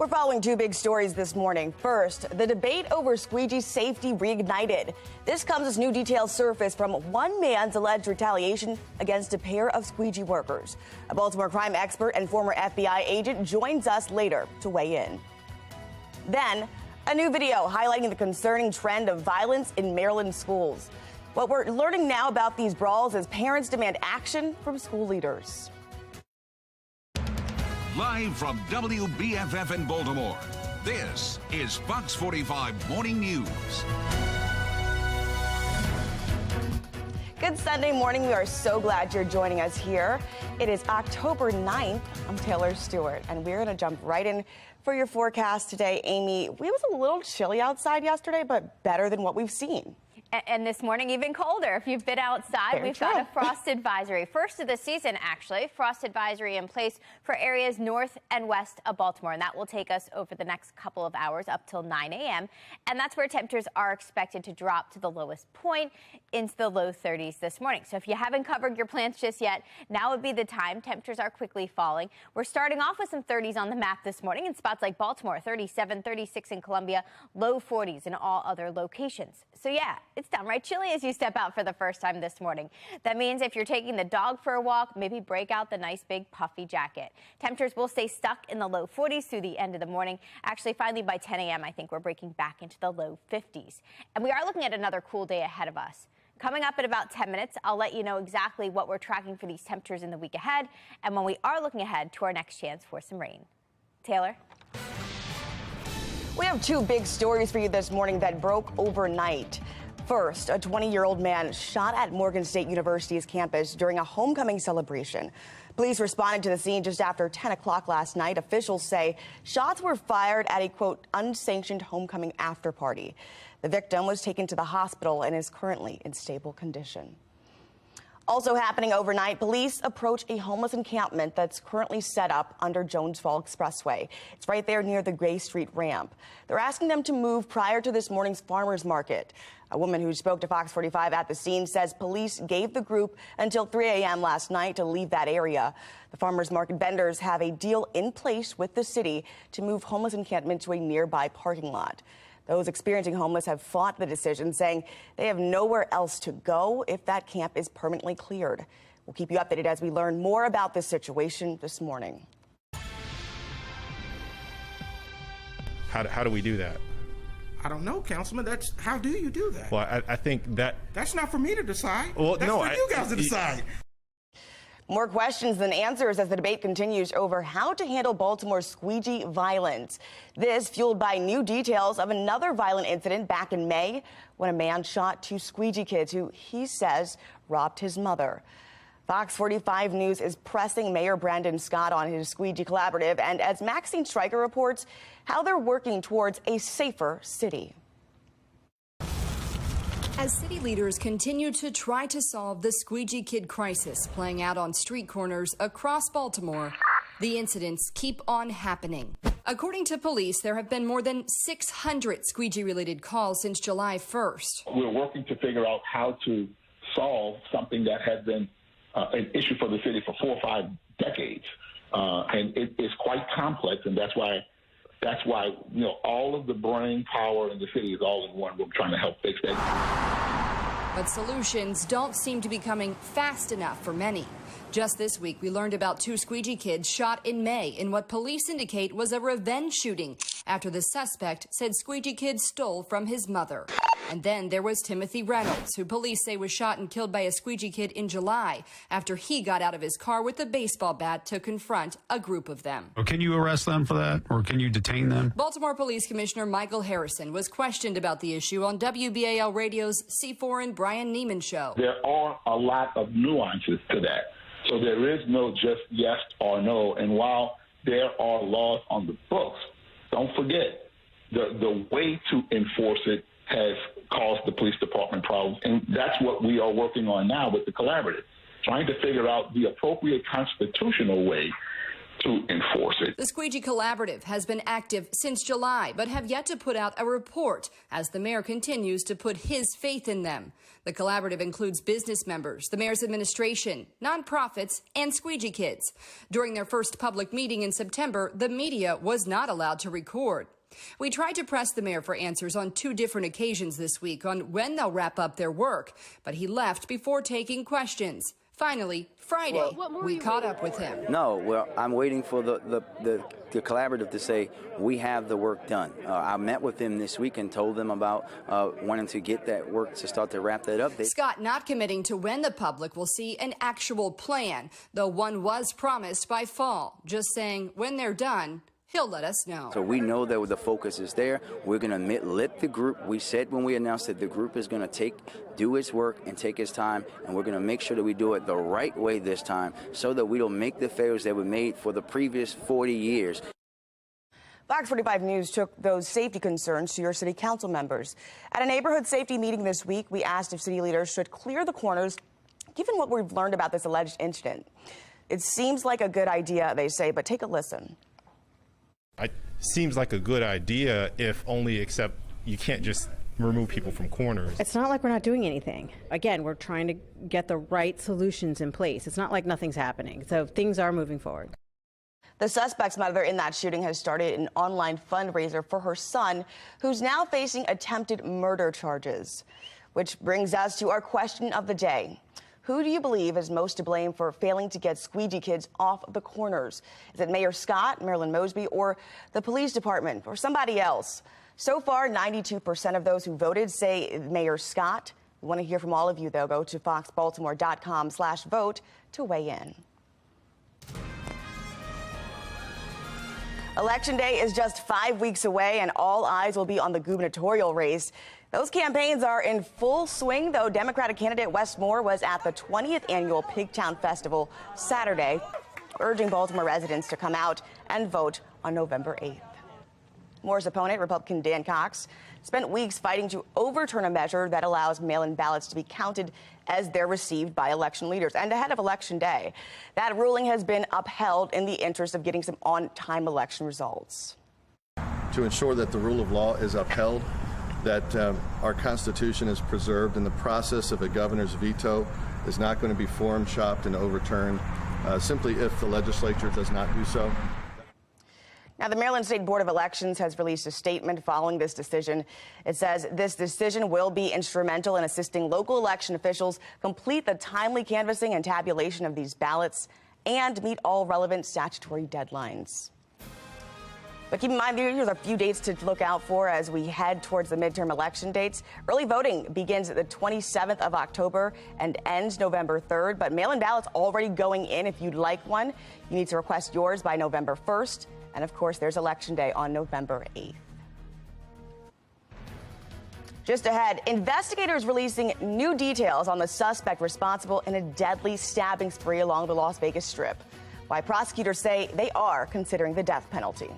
We're following two big stories this morning. First, the debate over squeegee safety reignited. This comes as new details surface from one man's alleged retaliation against a pair of squeegee workers. A Baltimore crime expert and former FBI agent joins us later to weigh in. Then, a new video highlighting the concerning trend of violence in Maryland schools. What we're learning now about these brawls is parents demand action from school leaders. Live from WBFF in Baltimore, this is Fox 45 Morning News. Good Sunday morning. We are so glad you're joining us here. It is October 9th. I'm Taylor Stewart, and we're going to jump right in for your forecast today. Amy, it was a little chilly outside yesterday, but better than what we've seen. And this morning, even colder. If you've been outside, we've got a frost advisory. First of the season, actually. Frost advisory in place for areas north and west of Baltimore. And that will take us over the next couple of hours up till 9 a.m. And that's where temperatures are expected to drop to the lowest point into the low 30s this morning. So if you haven't covered your plants just yet, now would be the time. Temperatures are quickly falling. We're starting off with some 30s on the map this morning in spots like Baltimore, 37, 36 in Columbia, low 40s in all other locations. So yeah, it's downright chilly as you step out for the first time this morning. That means if you're taking the dog for a walk, maybe break out the nice big puffy jacket. Temperatures will stay stuck in the low 40s through the end of the morning. Actually, finally by 10 a.m., I think we're breaking back into the low 50s. And we are looking at another cool day ahead of us. Coming up in about 10 minutes, I'll let you know exactly what we're tracking for these temperatures in the week ahead and when we are looking ahead to our next chance for some rain. Taylor? We have two big stories for you this morning that broke overnight. First, a 20-year-old man shot at Morgan State University's campus during a homecoming celebration. Police responded to the scene just after 10 o'clock last night. Officials say shots were fired at a, quote, unsanctioned homecoming after party. The victim was taken to the hospital and is currently in stable condition. Also happening overnight, police approach a homeless encampment that's currently set up under Jones Fall Expressway. It's right there near the Gray Street ramp. They're asking them to move prior to this morning's farmers market. A woman who spoke to Fox 45 at the scene says police gave the group until 3 a.m. last night to leave that area. The farmers market vendors have a deal in place with the city to move homeless encampment to a nearby parking lot. Those experiencing homeless have fought the decision, saying they have nowhere else to go if that camp is permanently cleared. We'll keep you updated as we learn more about this situation this morning. How do we do that? I don't know, Councilman. How do you do that? Well, I think that's not for me to decide. Well, that's for you guys to decide. More questions than answers as the debate continues over how to handle Baltimore's squeegee violence. This fueled by new details of another violent incident back in May when a man shot two squeegee kids who he says robbed his mother. Fox 45 News is pressing Mayor Brandon Scott on his squeegee collaborative, and as Maxine Stryker reports, how they're working towards a safer city. As city leaders continue to try to solve the squeegee kid crisis playing out on street corners across Baltimore, the incidents keep on happening. According to police, there have been more than 600 squeegee-related calls since July 1st. We're working to figure out how to solve something that has been an issue for the city for 4 or 5 decades. And it is quite complex, and that's why all of the brain power in the city is all in one. We're trying to help fix that. But solutions don't seem to be coming fast enough for many. Just this week, we learned about two squeegee kids shot in May in what police indicate was a revenge shooting after the suspect said squeegee kid stole from his mother. And then there was Timothy Reynolds, who police say was shot and killed by a squeegee kid in July after he got out of his car with a baseball bat to confront a group of them. Can you arrest them for that, or can you detain them? Baltimore Police Commissioner Michael Harrison was questioned about the issue on WBAL Radio's C4 and Brian Neiman show. There are a lot of nuances to that. So there is no just yes or no. And while there are laws on the books, don't forget the way to enforce it has caused the police department problems. And that's what we are working on now with the collaborative, trying to figure out the appropriate constitutional way to enforce it. The Squeegee Collaborative has been active since July, but have yet to put out a report as the mayor continues to put his faith in them. The collaborative includes business members, the mayor's administration, nonprofits, and Squeegee kids. During their first public meeting in September, the media was not allowed to record. We tried to press the mayor for answers on 2 different occasions this week on when they'll wrap up their work, but he left before taking questions. Finally, Friday, we caught up with him. No, well, I'm waiting for the collaborative to say we have the work done. I met with them this week and told them about wanting to get that work to start to wrap that up. Scott not committing to when the public will see an actual plan, though one was promised by fall, just saying when they're done, he'll let us know. So we know that the focus is there. We're going to let the group, we said when we announced that the group is going to do its work and take its time, and we're going to make sure that we do it the right way this time so that we don't make the failures that were made for the previous 40 years. Fox 45 News took those safety concerns to your city council members. At a neighborhood safety meeting this week, we asked if city leaders should clear the corners, given what we've learned about this alleged incident. It seems like a good idea, they say, but take a listen. It seems like a good idea, if only except you can't just remove people from corners. It's not like we're not doing anything. Again, we're trying to get the right solutions in place. It's not like nothing's happening. So things are moving forward. The suspect's mother in that shooting has started an online fundraiser for her son, who's now facing attempted murder charges. Which brings us to our question of the day. Who do you believe is most to blame for failing to get Squeegee kids off the corners? Is it Mayor Scott, Marilyn Mosby, or the police department, or somebody else? So far, 92% of those who voted say Mayor Scott. We want to hear from all of you, though. Go to foxbaltimore.com/vote to weigh in. Election Day is just 5 weeks away, and all eyes will be on the gubernatorial race. Those campaigns are in full swing, though Democratic candidate Wes Moore was at the 20th annual Pigtown Festival Saturday, urging Baltimore residents to come out and vote on November 8th. Moore's opponent, Republican Dan Cox, spent weeks fighting to overturn a measure that allows mail-in ballots to be counted as they're received by election leaders and ahead of Election Day. That ruling has been upheld in the interest of getting some on-time election results. To ensure that the rule of law is upheld, that our Constitution is preserved, and the process of a governor's veto is not going to be forum shopped and overturned simply if the legislature does not do so. Now, the Maryland State Board of Elections has released a statement following this decision. It says this decision will be instrumental in assisting local election officials complete the timely canvassing and tabulation of these ballots and meet all relevant statutory deadlines. But keep in mind, here's a few dates to look out for as we head towards the midterm election dates. Early voting begins the 27th of October and ends November 3rd, but mail-in ballots already going in. If you'd like one, you need to request yours by November 1st. And of course, there's Election Day on November 8th. Just ahead, investigators releasing new details on the suspect responsible in a deadly stabbing spree along the Las Vegas Strip. Why prosecutors say they are considering the death penalty.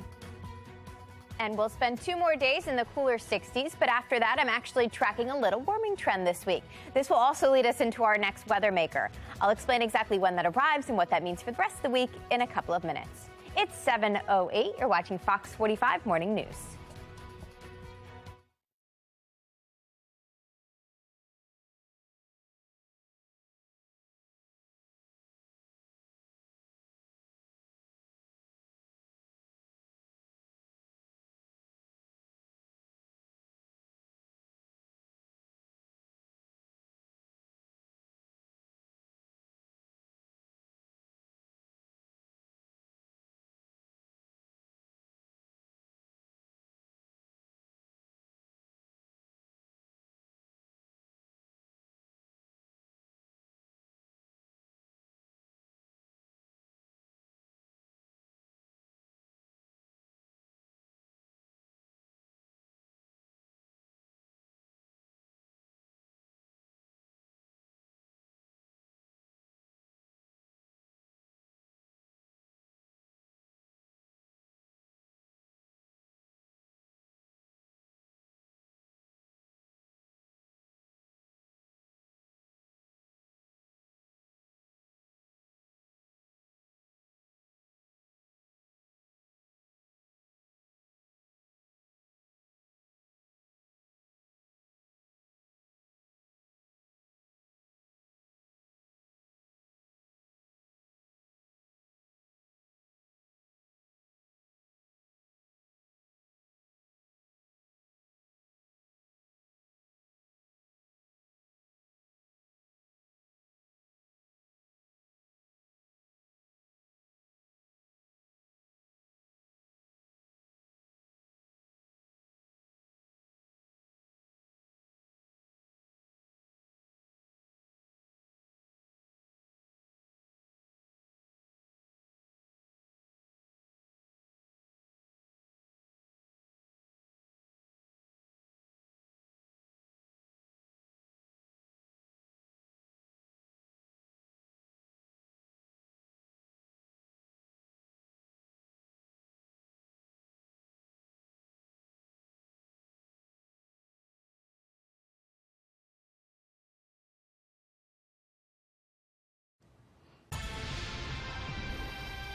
And we'll spend 2 more days in the cooler 60s, but after that, I'm actually tracking a little warming trend this week. This will also lead us into our next weather maker. I'll explain exactly when that arrives and what that means for the rest of the week in a couple of minutes. It's 7:08. You're watching Fox 45 Morning News.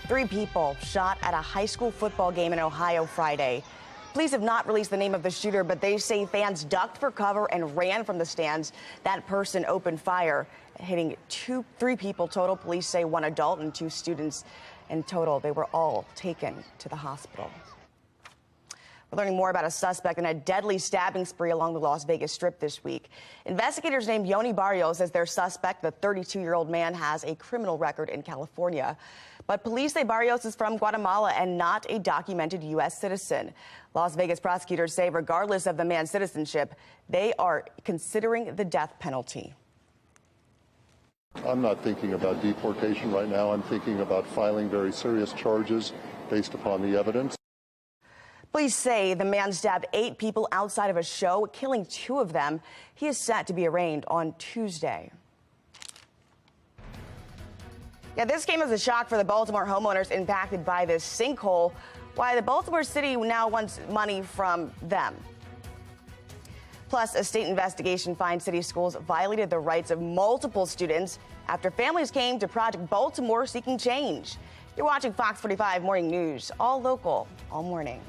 3 people shot at a high school football game in Ohio Friday. Police have not released the name of the shooter, but they say fans ducked for cover and ran from the stands. That person opened fire, hitting 3 people total. Police say 1 adult and 2 students in total. They were all taken to the hospital. We're learning more about a suspect in a deadly stabbing spree along the Las Vegas Strip this week. Investigators named Yoni Barrios as their suspect. The 32-year-old man has a criminal record in California. But police say Barrios is from Guatemala and not a documented U.S. citizen. Las Vegas prosecutors say regardless of the man's citizenship, they are considering the death penalty. I'm not thinking about deportation right now. I'm thinking about filing very serious charges based upon the evidence. Police say the man stabbed 8 people outside of a show, killing 2 of them. He is set to be arraigned on Tuesday. Yeah, this came as a shock for the Baltimore homeowners impacted by this sinkhole. Why the Baltimore city now wants money from them. Plus, a state investigation finds city schools violated the rights of multiple students after families came to Project Baltimore seeking change. You're watching Fox 45 Morning News, all local, all morning.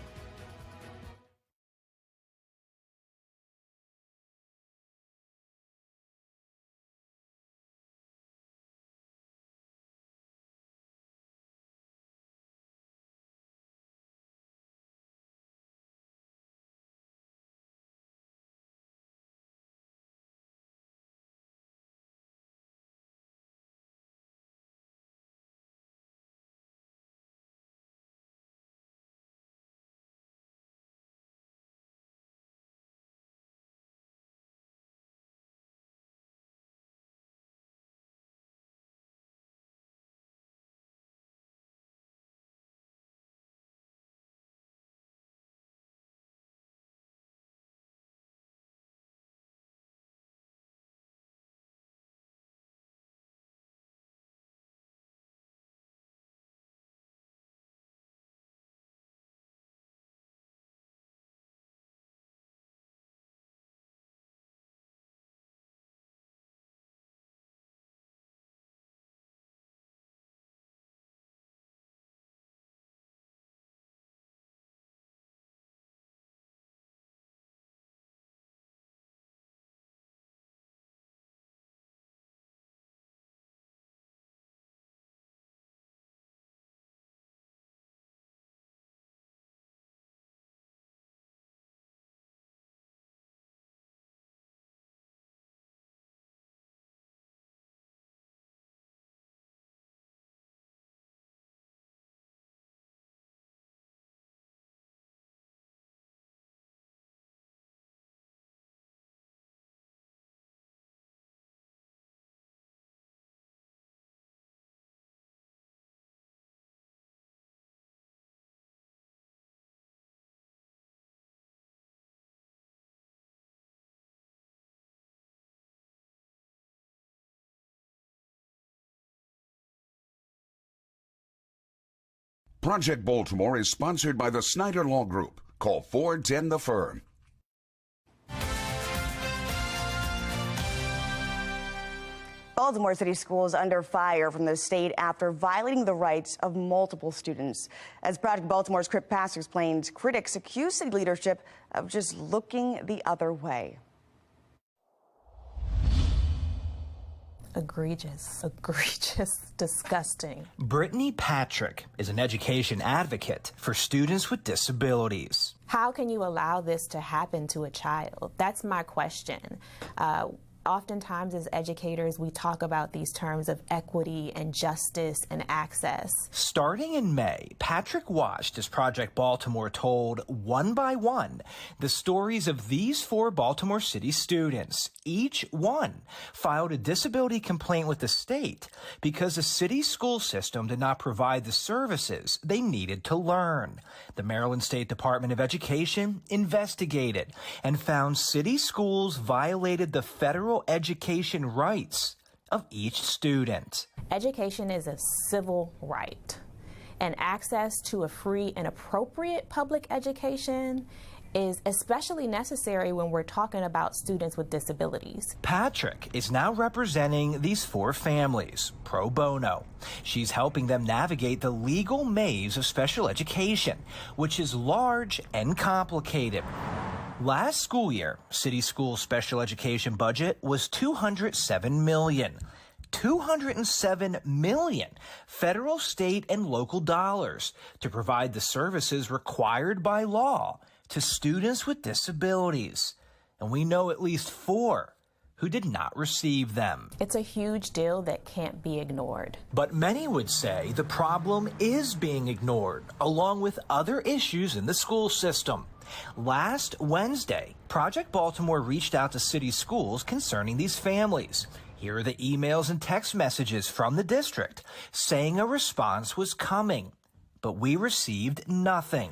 Project Baltimore is sponsored by the Snyder Law Group. Call 410 the Firm. Baltimore City Schools under fire from the state after violating the rights of multiple students. As Project Baltimore's Crip Pastor explains, critics accuse city leadership of just looking the other way. Egregious, disgusting. Brittany Patrick is an education advocate for students with disabilities. How can you allow this to happen to a child? That's my question. Oftentimes as educators, we talk about these terms of equity and justice and access. Starting in May, Patrick watched as Project Baltimore told, one by one, the stories of these 4 Baltimore City students. Each one filed a disability complaint with the state because the city school system did not provide the services they needed to learn. The Maryland State Department of Education investigated and found city schools violated the federal education rights of each student. Education is a civil right, and access to a free and appropriate public education is especially necessary when we're talking about students with disabilities. Patrick is now representing these 4 families pro bono. She's helping them navigate the legal maze of special education, which is large and complicated. Last school year, city school special education budget was $207 million. $207 million federal, state, and local dollars to provide the services required by law to students with disabilities. And we know at least 4 who did not receive them. It's a huge deal that can't be ignored. But many would say the problem is being ignored, along with other issues in the school system. Last Wednesday, Project Baltimore reached out to city schools concerning these families. Here are the emails and text messages from the district saying a response was coming, but we received nothing.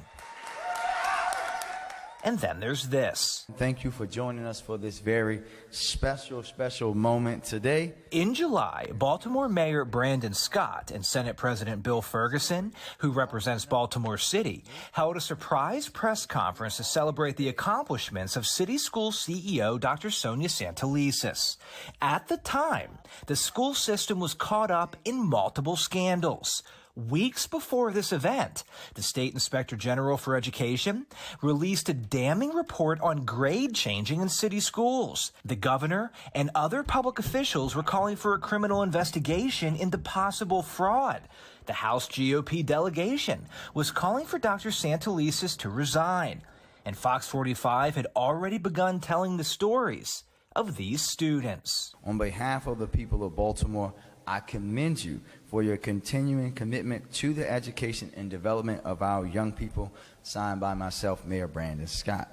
And then there's this. Thank you for joining us for this very special moment today. In July, Baltimore Mayor Brandon Scott and Senate President Bill Ferguson, who represents Baltimore City, held a surprise press conference to celebrate the accomplishments of City School CEO Dr. Sonia Santelises. At the time, the school system was caught up in multiple scandals. Weeks before this event, the State Inspector General for Education released a damning report on grade changing in city schools. The governor and other public officials were calling for a criminal investigation into possible fraud. The House GOP delegation was calling for Dr. Santelises to resign. And FOX45 had already begun telling the stories of these students. On behalf of the people of Baltimore, I commend you for your continuing commitment to the education and development of our young people, signed by myself, Mayor Brandon Scott.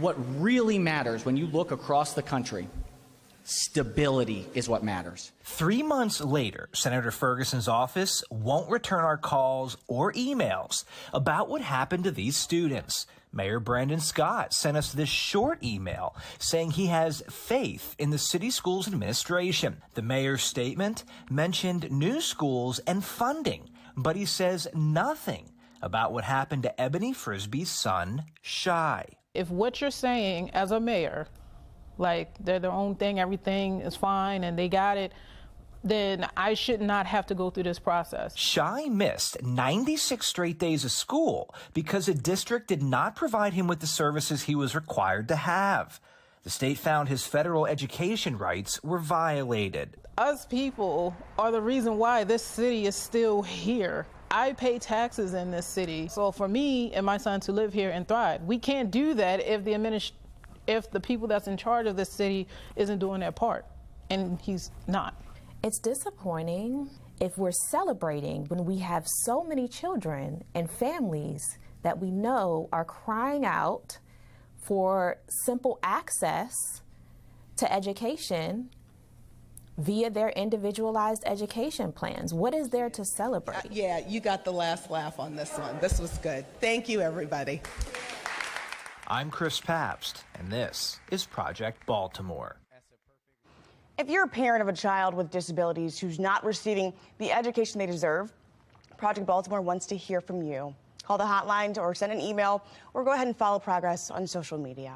What really matters when you look across the country, stability is what matters. 3 months later, Senator Ferguson's office won't return our calls or emails about what happened to these students. Mayor Brandon Scott sent us this short email saying he has faith in the city schools administration. The mayor's statement mentioned new schools and funding, but he says nothing about what happened to Ebony Frisbee's son, Shy. If what you're saying as a mayor, like they're their own thing, everything is fine and they got it, then I should not have to go through this process. Shy missed 96 straight days of school because the district did not provide him with the services he was required to have. The state found his federal education rights were violated. Us people are the reason why this city is still here. I pay taxes in this city. So for me and my son to live here and thrive, we can't do that if the people that's in charge of this city isn't doing their part, and he's not. It's disappointing if we're celebrating when we have so many children and families that we know are crying out for simple access to education via their individualized education plans. What is there to celebrate? Yeah, you got the last laugh on this one. This was good. Thank you, everybody. I'm Chris Pabst, and this is Project Baltimore. If you're a parent of a child with disabilities who's not receiving the education they deserve, Project Baltimore wants to hear from you. Call the hotline or send an email or go ahead and follow progress on social media.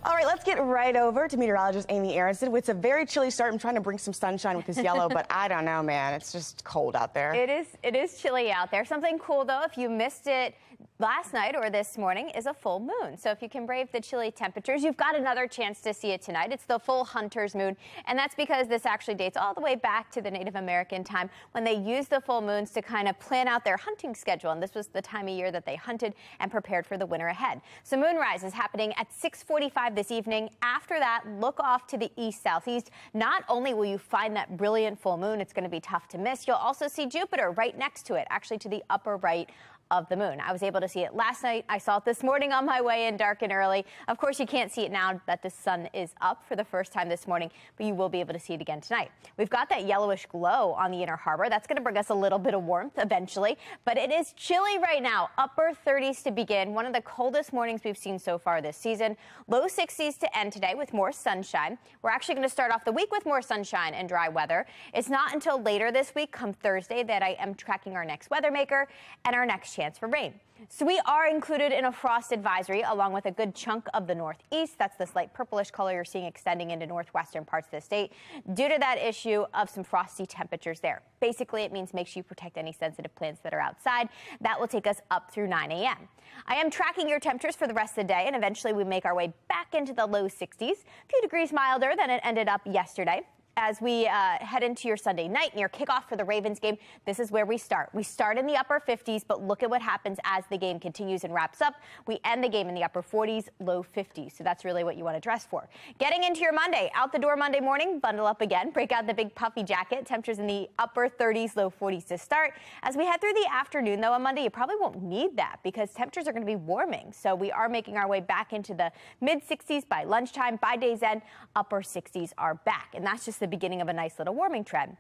All right, let's get right over to meteorologist Amy Aronson. It's a very chilly start. I'm trying to bring some sunshine with this yellow, but I don't know, man. It's just cold out there. It is chilly out there. Something cool, though, if you missed it last night or this morning, is a full moon. So if you can brave the chilly temperatures, you've got another chance to see it tonight. It's the full hunter's moon, and that's because this actually dates all the way back to the Native American time when they used the full moons to kind of plan out their hunting schedule, and this was the time of year that they hunted and prepared for the winter ahead. So moonrise is happening at 6:45 this evening. After that, look off to the east-southeast. Not only will you find that brilliant full moon, it's going to be tough to miss, you'll also see Jupiter right next to it, actually to the upper right of the moon. I was able to see it last night. I saw it this morning on my way in dark and early. Of course, you can't see it now that the sun is up for the first time this morning, but you will be able to see it again tonight. We've got that yellowish glow on the inner harbor. That's going to bring us a little bit of warmth eventually, but it is chilly right now. Upper 30s to begin. One of the coldest mornings we've seen so far this season. Low 60s to end today with more sunshine. We're actually going to start off the week with more sunshine and dry weather. It's not until later this week, come Thursday, that I am tracking our next weather maker and our next chance for rain. So we are included in a frost advisory along with a good chunk of the northeast. That's this light purplish color you're seeing extending into northwestern parts of the state due to that issue of some frosty temperatures there. Basically, it means make sure you protect any sensitive plants that are outside. That will take us up through 9 a.m. I am tracking your temperatures for the rest of the day, and eventually we make our way back into the low 60s, a few degrees milder than it ended up yesterday. As we head into your Sunday night, near kickoff for the Ravens game, this is where we start. We start in the upper 50s, but look at what happens as the game continues and wraps up. We end the game in the upper 40s, low 50s. So that's really what you want to dress for. Getting into your Monday, out the door Monday morning, bundle up again, break out the big puffy jacket. Temperatures in the upper 30s, low 40s to start. As we head through the afternoon, though, on Monday, you probably won't need that because temperatures are going to be warming. So we are making our way back into the mid 60s by lunchtime. By day's end, upper 60s are back. And that's just the beginning of a nice little warming trend.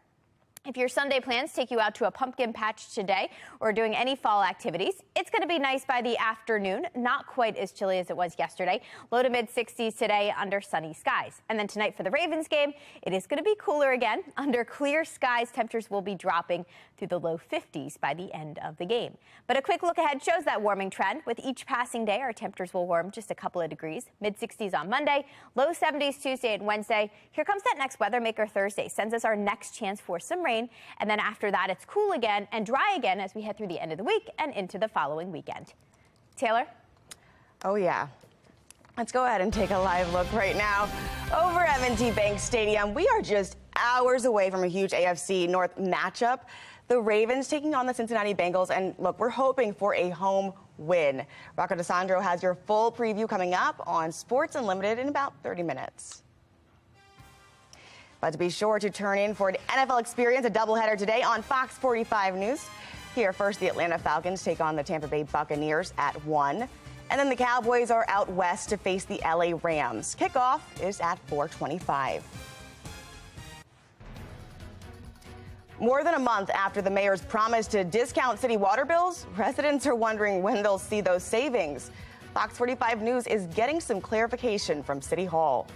If your Sunday plans take you out to a pumpkin patch today or doing any fall activities, it's going to be nice by the afternoon, not quite as chilly as it was yesterday. Low to mid 60s today under sunny skies. And then tonight for the Ravens game, it is going to be cooler again. Under clear skies, temperatures will be dropping through the low 50s by the end of the game. But a quick look ahead shows that warming trend. With each passing day, our temperatures will warm just a couple of degrees. Mid 60s on Monday, low 70s Tuesday and Wednesday. Here comes that next weather maker Thursday. Sends us our next chance for some rain. And then after that, it's cool again and dry again as we head through the end of the week and into the following weekend. Taylor? Oh, yeah. Let's go ahead and take a live look right now over M&T Bank Stadium. We are just hours away from a huge AFC North matchup. The Ravens taking on the Cincinnati Bengals. And look, we're hoping for a home win. Rocco DeSandro has your full preview coming up on Sports Unlimited in about 30 minutes. But be sure to turn in for an NFL experience, a doubleheader today on Fox 45 News. Here first, the Atlanta Falcons take on the Tampa Bay Buccaneers at 1. And then the Cowboys are out west to face the LA Rams. Kickoff is at 4:25. More than a month after the mayor's promise to discount city water bills, residents are wondering when they'll see those savings. Fox 45 News is getting some clarification from City Hall.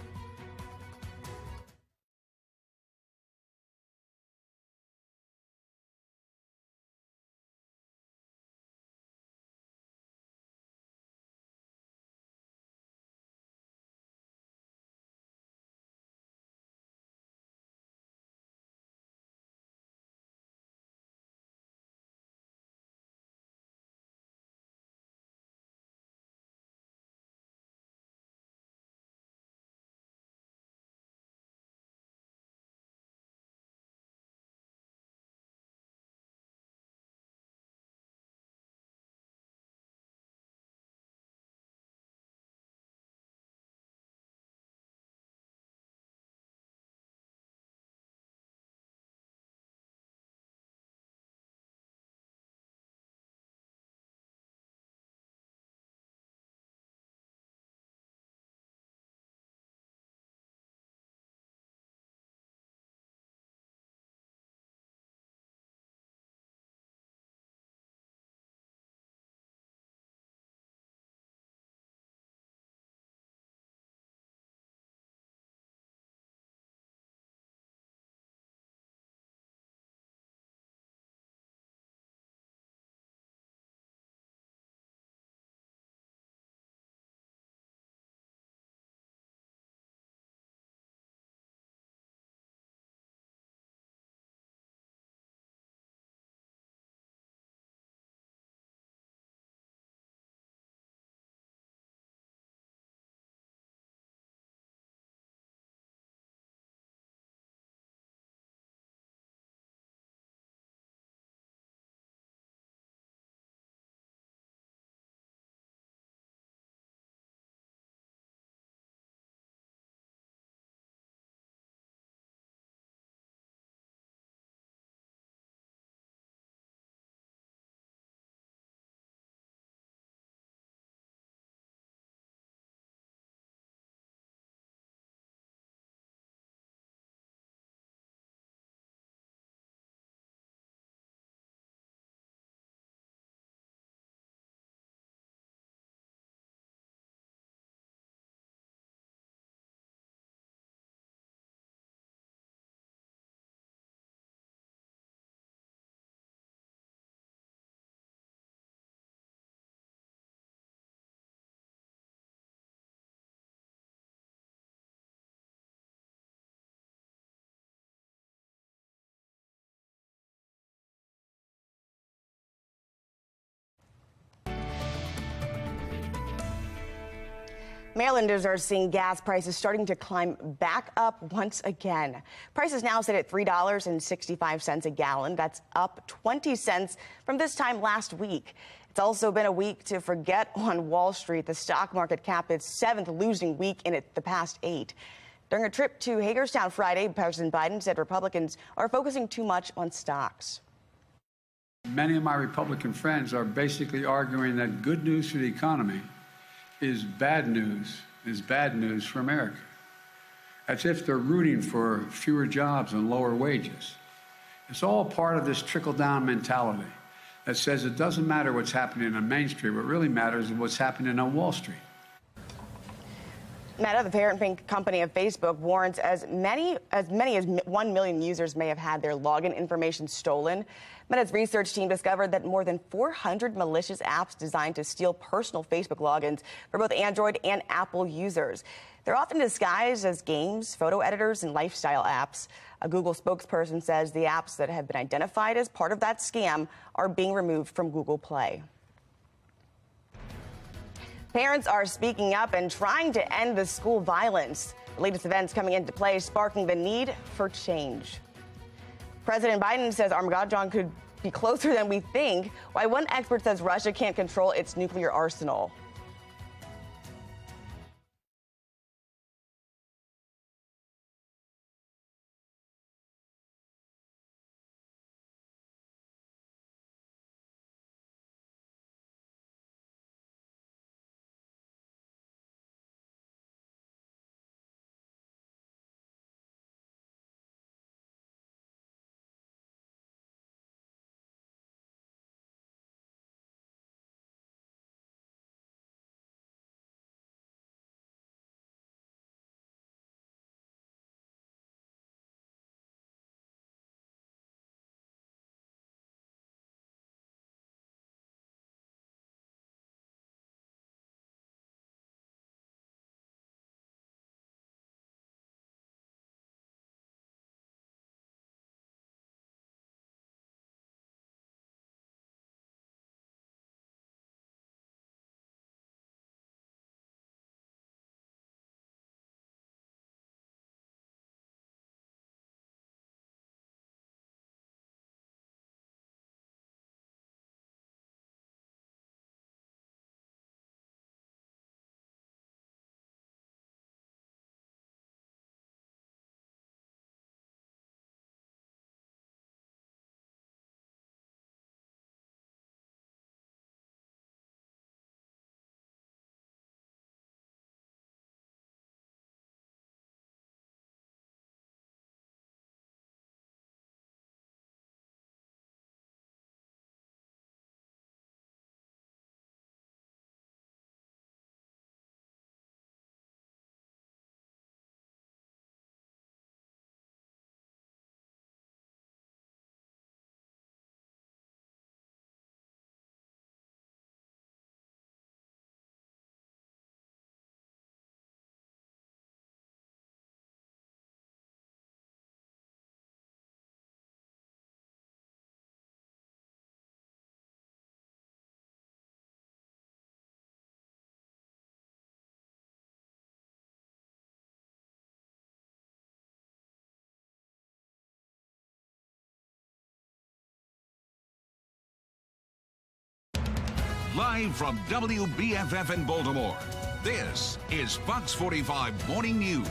Marylanders are seeing gas prices starting to climb back up once again. Prices now sit at $3.65 a gallon. That's up 20 cents from this time last week. It's also been a week to forget on Wall Street. The stock market capped its 7th losing week in the past 8. During a trip to Hagerstown Friday, President Biden said Republicans are focusing too much on stocks. Many of my Republican friends are basically arguing that good news for the economy is bad news for America. As if they're rooting for fewer jobs and lower wages. It's all part of this trickle-down mentality that says it doesn't matter what's happening on Main Street. What really matters is what's happening on Wall Street. Meta, the parent company of Facebook, warns as many as 1 million users may have had their login information stolen. Meta's research team discovered that more than 400 malicious apps designed to steal personal Facebook logins for both Android and Apple users. They're often disguised as games, photo editors, and lifestyle apps. A Google spokesperson says the apps that have been identified as part of that scam are being removed from Google Play. Parents are speaking up and trying to end the school violence. The latest events coming into play, sparking the need for change. President Biden says Armageddon could be closer than we think, while one expert says Russia can't control its nuclear arsenal. Live from WBFF in Baltimore, this is Fox 45 Morning News.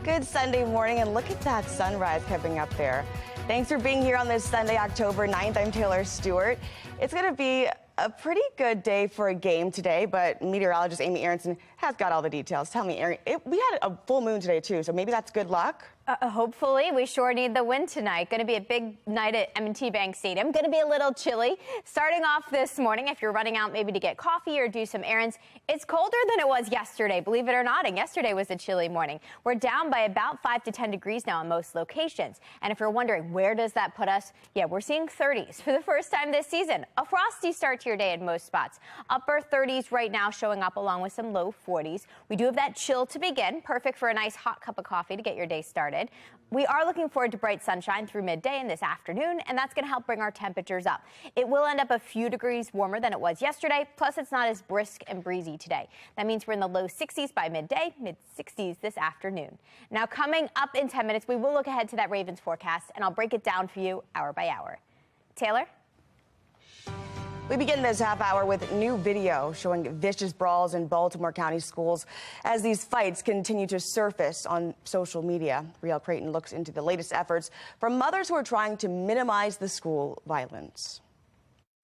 Good Sunday morning, and look at that sunrise coming up there. Thanks for being here on this Sunday, October 9th. I'm Taylor Stewart. It's going to be a pretty good day for a game today, but meteorologist Amy Aronson has got all the details. Tell me, Erin, we had a full moon today, too, so maybe that's good luck? Hopefully. We sure need the win tonight. Going to be a big night at M&T Bank Stadium. Going to be a little chilly. Starting off this morning, if you're running out maybe to get coffee or do some errands, it's colder than it was yesterday, believe it or not. And yesterday was a chilly morning. We're down by about 5 to 10 degrees now in most locations. And if you're wondering, where does that put us? Yeah, we're seeing 30s for the first time this season. A frosty start to your day in most spots. Upper 30s right now showing up along with some low 40s. We do have that chill to begin. Perfect for a nice hot cup of coffee to get your day started. started. We are looking forward to bright sunshine through midday and this afternoon, and that's going to help bring our temperatures up. It will end up a few degrees warmer than it was yesterday, plus it's not as brisk and breezy today. That means we're in the low 60s by midday, mid-60s this afternoon. Now, coming up in 10 minutes, we will look ahead to that Ravens forecast, and I'll break it down for you hour by hour. Taylor? We begin this half hour with new video showing vicious brawls in Baltimore County schools as these fights continue to surface on social media. Riel Creighton looks into the latest efforts from mothers who are trying to minimize the school violence.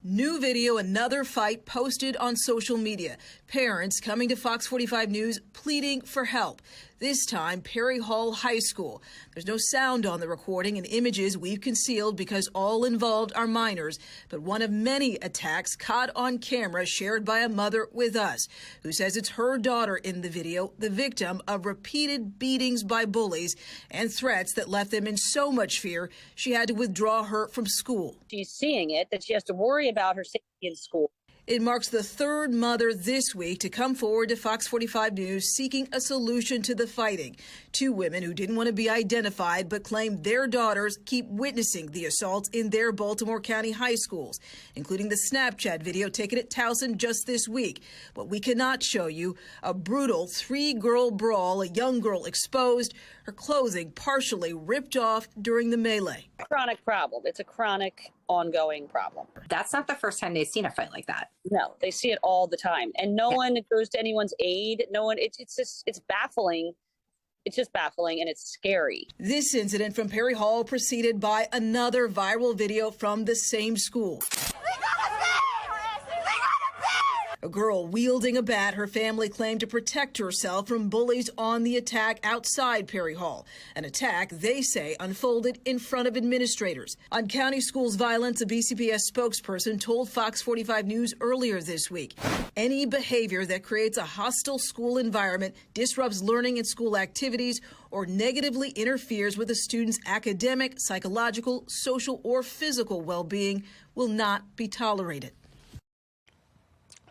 New video, another fight posted on social media. Parents coming to Fox 45 News pleading for help. This time, Perry Hall High School. There's no sound on the recording and images we've concealed because all involved are minors. But one of many attacks caught on camera shared by a mother with us, who says it's her daughter in the video, the victim of repeated beatings by bullies and threats that left them in so much fear she had to withdraw her from school. She's seeing it, that she has to worry about her safety in school. It marks the third mother this week to come forward to Fox 45 News seeking a solution to the fighting. Two women who didn't want to be identified but claimed their daughters keep witnessing the assaults in their Baltimore County high schools, including the Snapchat video taken at Towson just this week. What we cannot show you, a brutal three-girl brawl, a young girl exposed, her clothing partially ripped off during the melee. Chronic problem. It's a chronic, ongoing problem. That's not the first time they've seen a fight like that. No, they see it all the time, and no one goes to anyone's aid. No one. It's baffling. It's just baffling, and it's scary. This incident from Perry Hall preceded by another viral video from the same school. A girl wielding a bat her family claimed to protect herself from bullies on the attack outside Perry Hall. An attack they say unfolded in front of administrators. On county schools violence, a BCPS spokesperson told Fox 45 News earlier this week, any behavior that creates a hostile school environment, disrupts learning and school activities, or negatively interferes with a student's academic, psychological, social, or physical well-being will not be tolerated.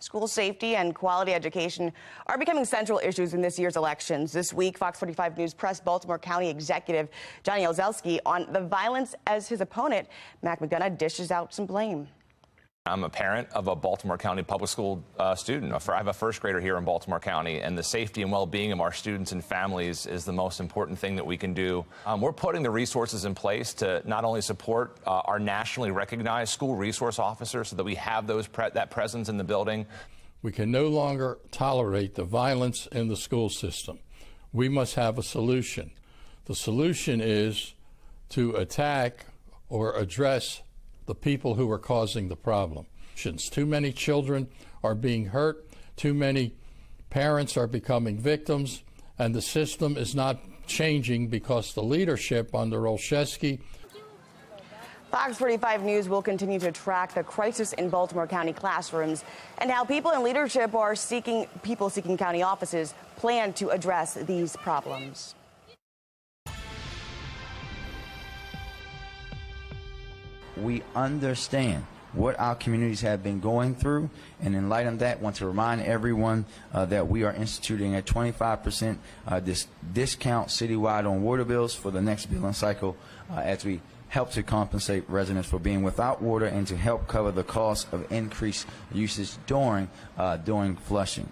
School safety and quality education are becoming central issues in this year's elections. This week, Fox 45 News pressed Baltimore County Executive Johnny Olszewski on the violence as his opponent, Mac McDonough, dishes out some blame. I'm a parent of a Baltimore County public school student. I have a first grader here in Baltimore County, and the safety and well-being of our students and families is the most important thing that we can do. We're putting the resources in place to not only support our nationally recognized school resource officers so that we have that presence in the building. We can no longer tolerate the violence in the school system. We must have a solution. The solution is to attack or address the people who are causing the problem. Too many children are being hurt, too many parents are becoming victims, and the system is not changing because the leadership under Olszewski. Fox 45 News will continue to track the crisis in Baltimore County classrooms and how people in leadership are seeking county offices plan to address these problems. We understand what our communities have been going through, and in light of that, want to remind everyone that we are instituting a 25% discount citywide on water bills for the next billing cycle as we help to compensate residents for being without water and to help cover the cost of increased usage during flushing.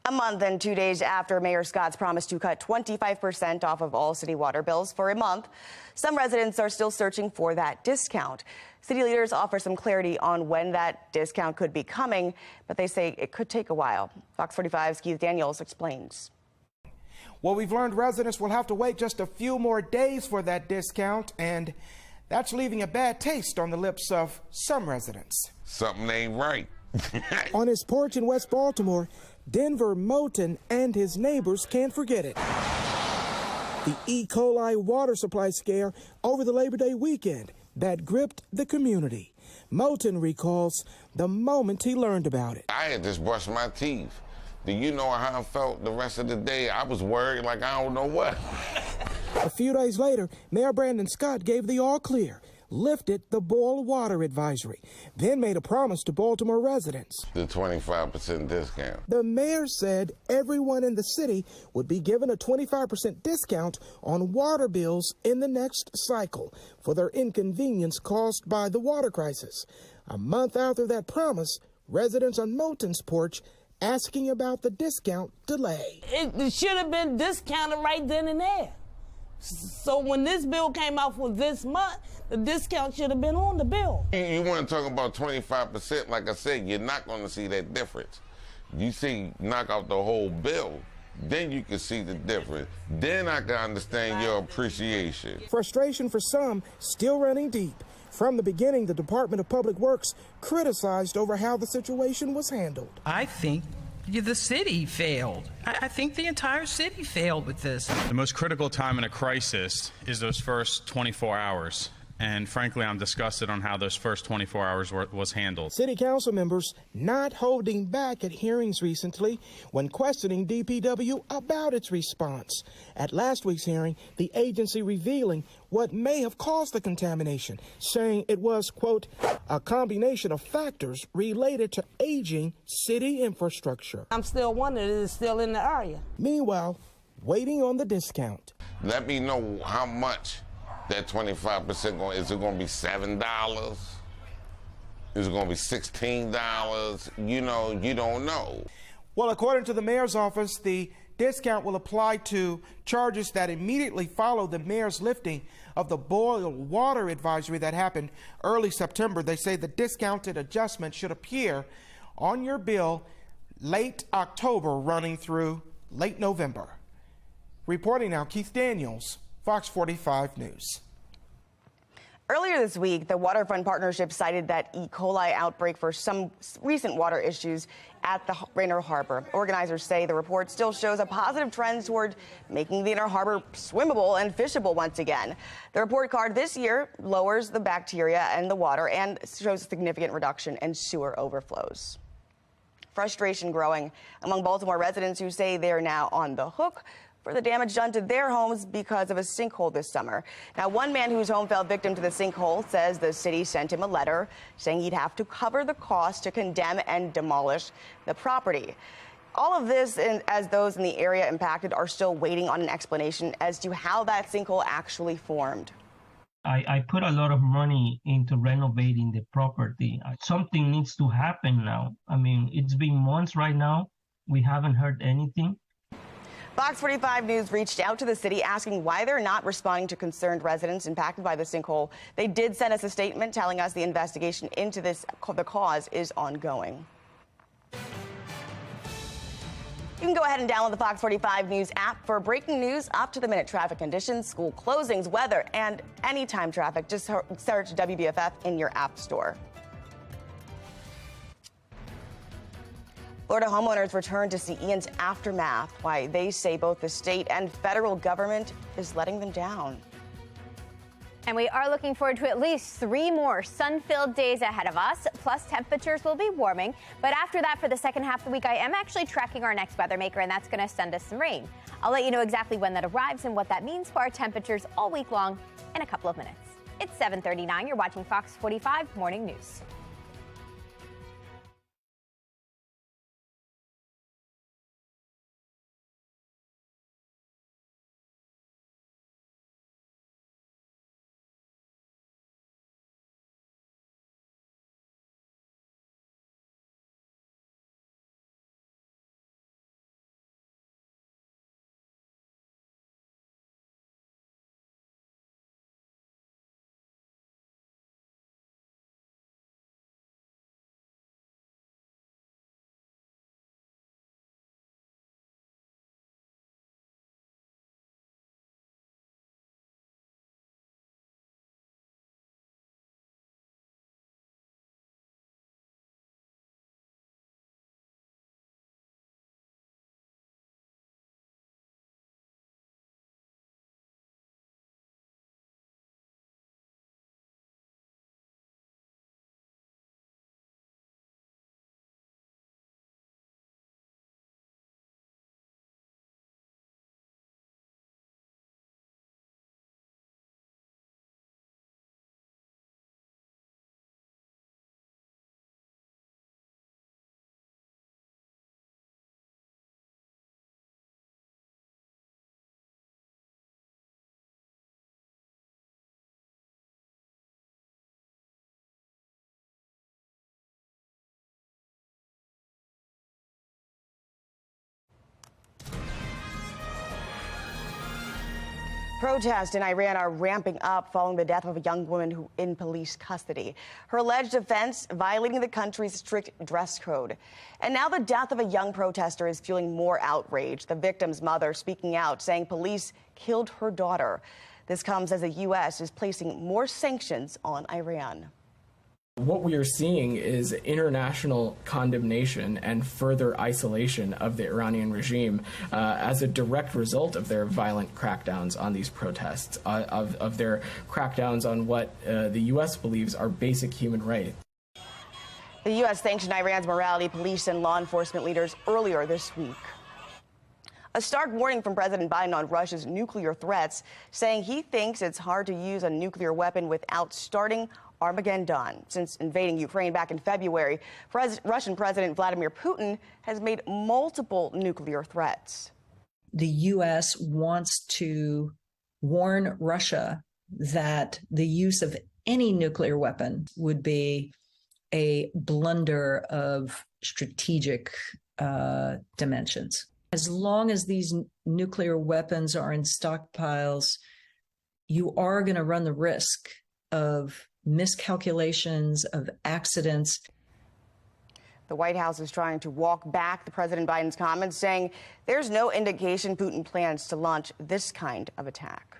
A month and 2 days after Mayor Scott's promise to cut 25% off of all city water bills for a month, some residents are still searching for that discount. City leaders offer some clarity on when that discount could be coming, but they say it could take a while. Fox 45's Keith Daniels explains. Well, we've learned residents will have to wait just a few more days for that discount, and that's leaving a bad taste on the lips of some residents. Something ain't right. On his porch in West Baltimore, Denver Moten and his neighbors can't forget it. The E. coli water supply scare over the Labor Day weekend that gripped the community. Moten recalls the moment he learned about it. I had just brushed my teeth. Do you know how I felt the rest of the day? I was worried like I don't know what. A few days later, Mayor Brandon Scott gave the all clear, lifted the boil water advisory, then made a promise to Baltimore residents. The 25% discount. The mayor said everyone in the city would be given a 25% discount on water bills in the next cycle for their inconvenience caused by the water crisis. A month after that promise, residents on Moulton's porch asking about the discount delay. It should have been discounted right then and there. So when this bill came out for this month, the discount should have been on the bill. You want to talk about 25%, like I said, you're not going to see that difference. You see, knock out the whole bill, then you can see the difference. Then I can understand your appreciation. Frustration for some still running deep. From the beginning, the Department of Public Works criticized over how the situation was handled. I think the city failed. I think the entire city failed with this. The most critical time in a crisis is those first 24 hours. And frankly, I'm disgusted on how those first 24 hours was handled. City council members not holding back at hearings recently when questioning DPW about its response. At last week's hearing, the agency revealing what may have caused the contamination, saying it was, quote, a combination of factors related to aging city infrastructure. I'm still wondering, is it still in the area? Meanwhile, waiting on the discount. Let me know how much that 25% going, is it going to be $7? Is it going to be $16? You know, you don't know. Well, according to the mayor's office, the discount will apply to charges that immediately follow the mayor's lifting of the boil water advisory that happened early September. They say the discounted adjustment should appear on your bill late October, running through late November. Reporting now, Keith Daniels, Fox 45 News. Earlier this week, the Waterfront Partnership cited that E. coli outbreak for some recent water issues at the Inner Harbor. Organizers say the report still shows a positive trend toward making the Inner Harbor swimmable and fishable once again. The report card this year lowers the bacteria in the water and shows a significant reduction in sewer overflows. Frustration growing among Baltimore residents who say they are now on the hook for the damage done to their homes because of a sinkhole this summer. Now, one man whose home fell victim to the sinkhole says the city sent him a letter saying he'd have to cover the cost to condemn and demolish the property. All of this, as those in the area impacted are still waiting on an explanation as to how that sinkhole actually formed. I put a lot of money into renovating the property. Something needs to happen now. I mean, it's been months right now. We haven't heard anything. Fox 45 News reached out to the city asking why they're not responding to concerned residents impacted by the sinkhole. They did send us a statement telling us the investigation into the cause is ongoing. You can go ahead and download the Fox 45 News app for breaking news, up-to-the-minute traffic conditions, school closings, weather, and anytime traffic. Just search WBFF in your app store. Florida homeowners returned to see Ian's aftermath, why they say both the state and federal government is letting them down. And we are looking forward to at least 3 more sun-filled days ahead of us, plus temperatures will be warming. But after that, for the second half of the week, I am actually tracking our next weather maker, and that's going to send us some rain. I'll let you know exactly when that arrives and what that means for our temperatures all week long in a couple of minutes. It's 7:39. You're watching Fox 45 Morning News. Protests in Iran are ramping up following the death of a young woman in police custody. Her alleged offense, violating the country's strict dress code. And now the death of a young protester is fueling more outrage. The victim's mother speaking out, saying police killed her daughter. This comes as the U.S. is placing more sanctions on Iran. What we are seeing is international condemnation and further isolation of the Iranian regime as a direct result of their violent crackdowns on these protests, of their crackdowns on what the U.S. believes are basic human rights. The U.S. sanctioned Iran's morality police and law enforcement leaders earlier this week. A stark warning from President Biden on Russia's nuclear threats, saying he thinks it's hard to use a nuclear weapon without starting Armageddon. Since invading Ukraine back in February, Russian President Vladimir Putin has made multiple nuclear threats. The U.S. wants to warn Russia that the use of any nuclear weapon would be a blunder of strategic dimensions. As long as these nuclear weapons are in stockpiles, you are going to run the risk of miscalculations, of accidents. The White House is trying to walk back the President Biden's comments, saying there's no indication Putin plans to launch this kind of attack.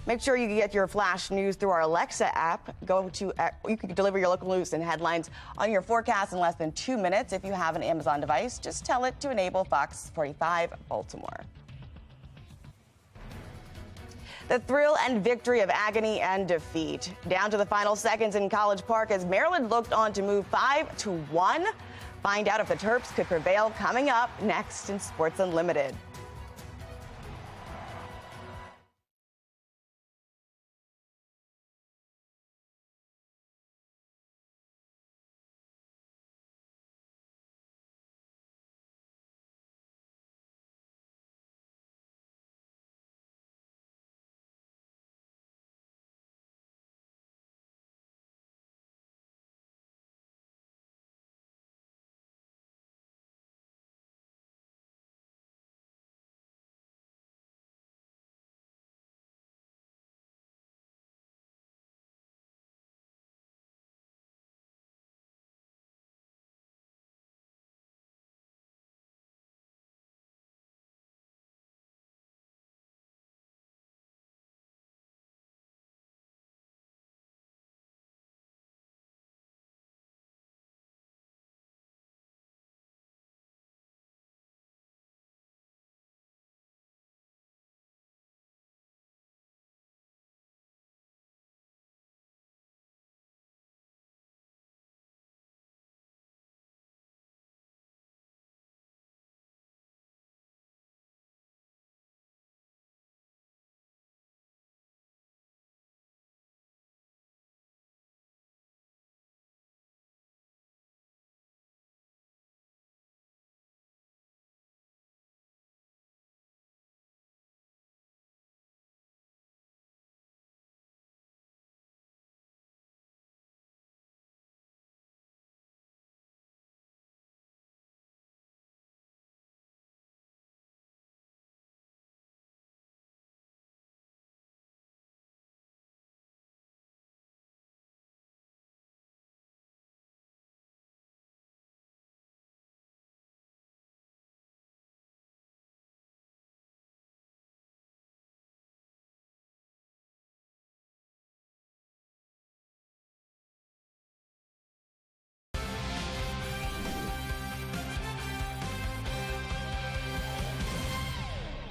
Make sure you get your flash news through our Alexa app. You can deliver your local news and headlines on your forecast in less than 2 minutes. If you have an Amazon device, just tell it to enable Fox 45 Baltimore. The thrill and victory of agony and defeat. Down to the final seconds in College Park as Maryland looked on to move 5-1. Find out if the Terps could prevail coming up next in Sports Unlimited.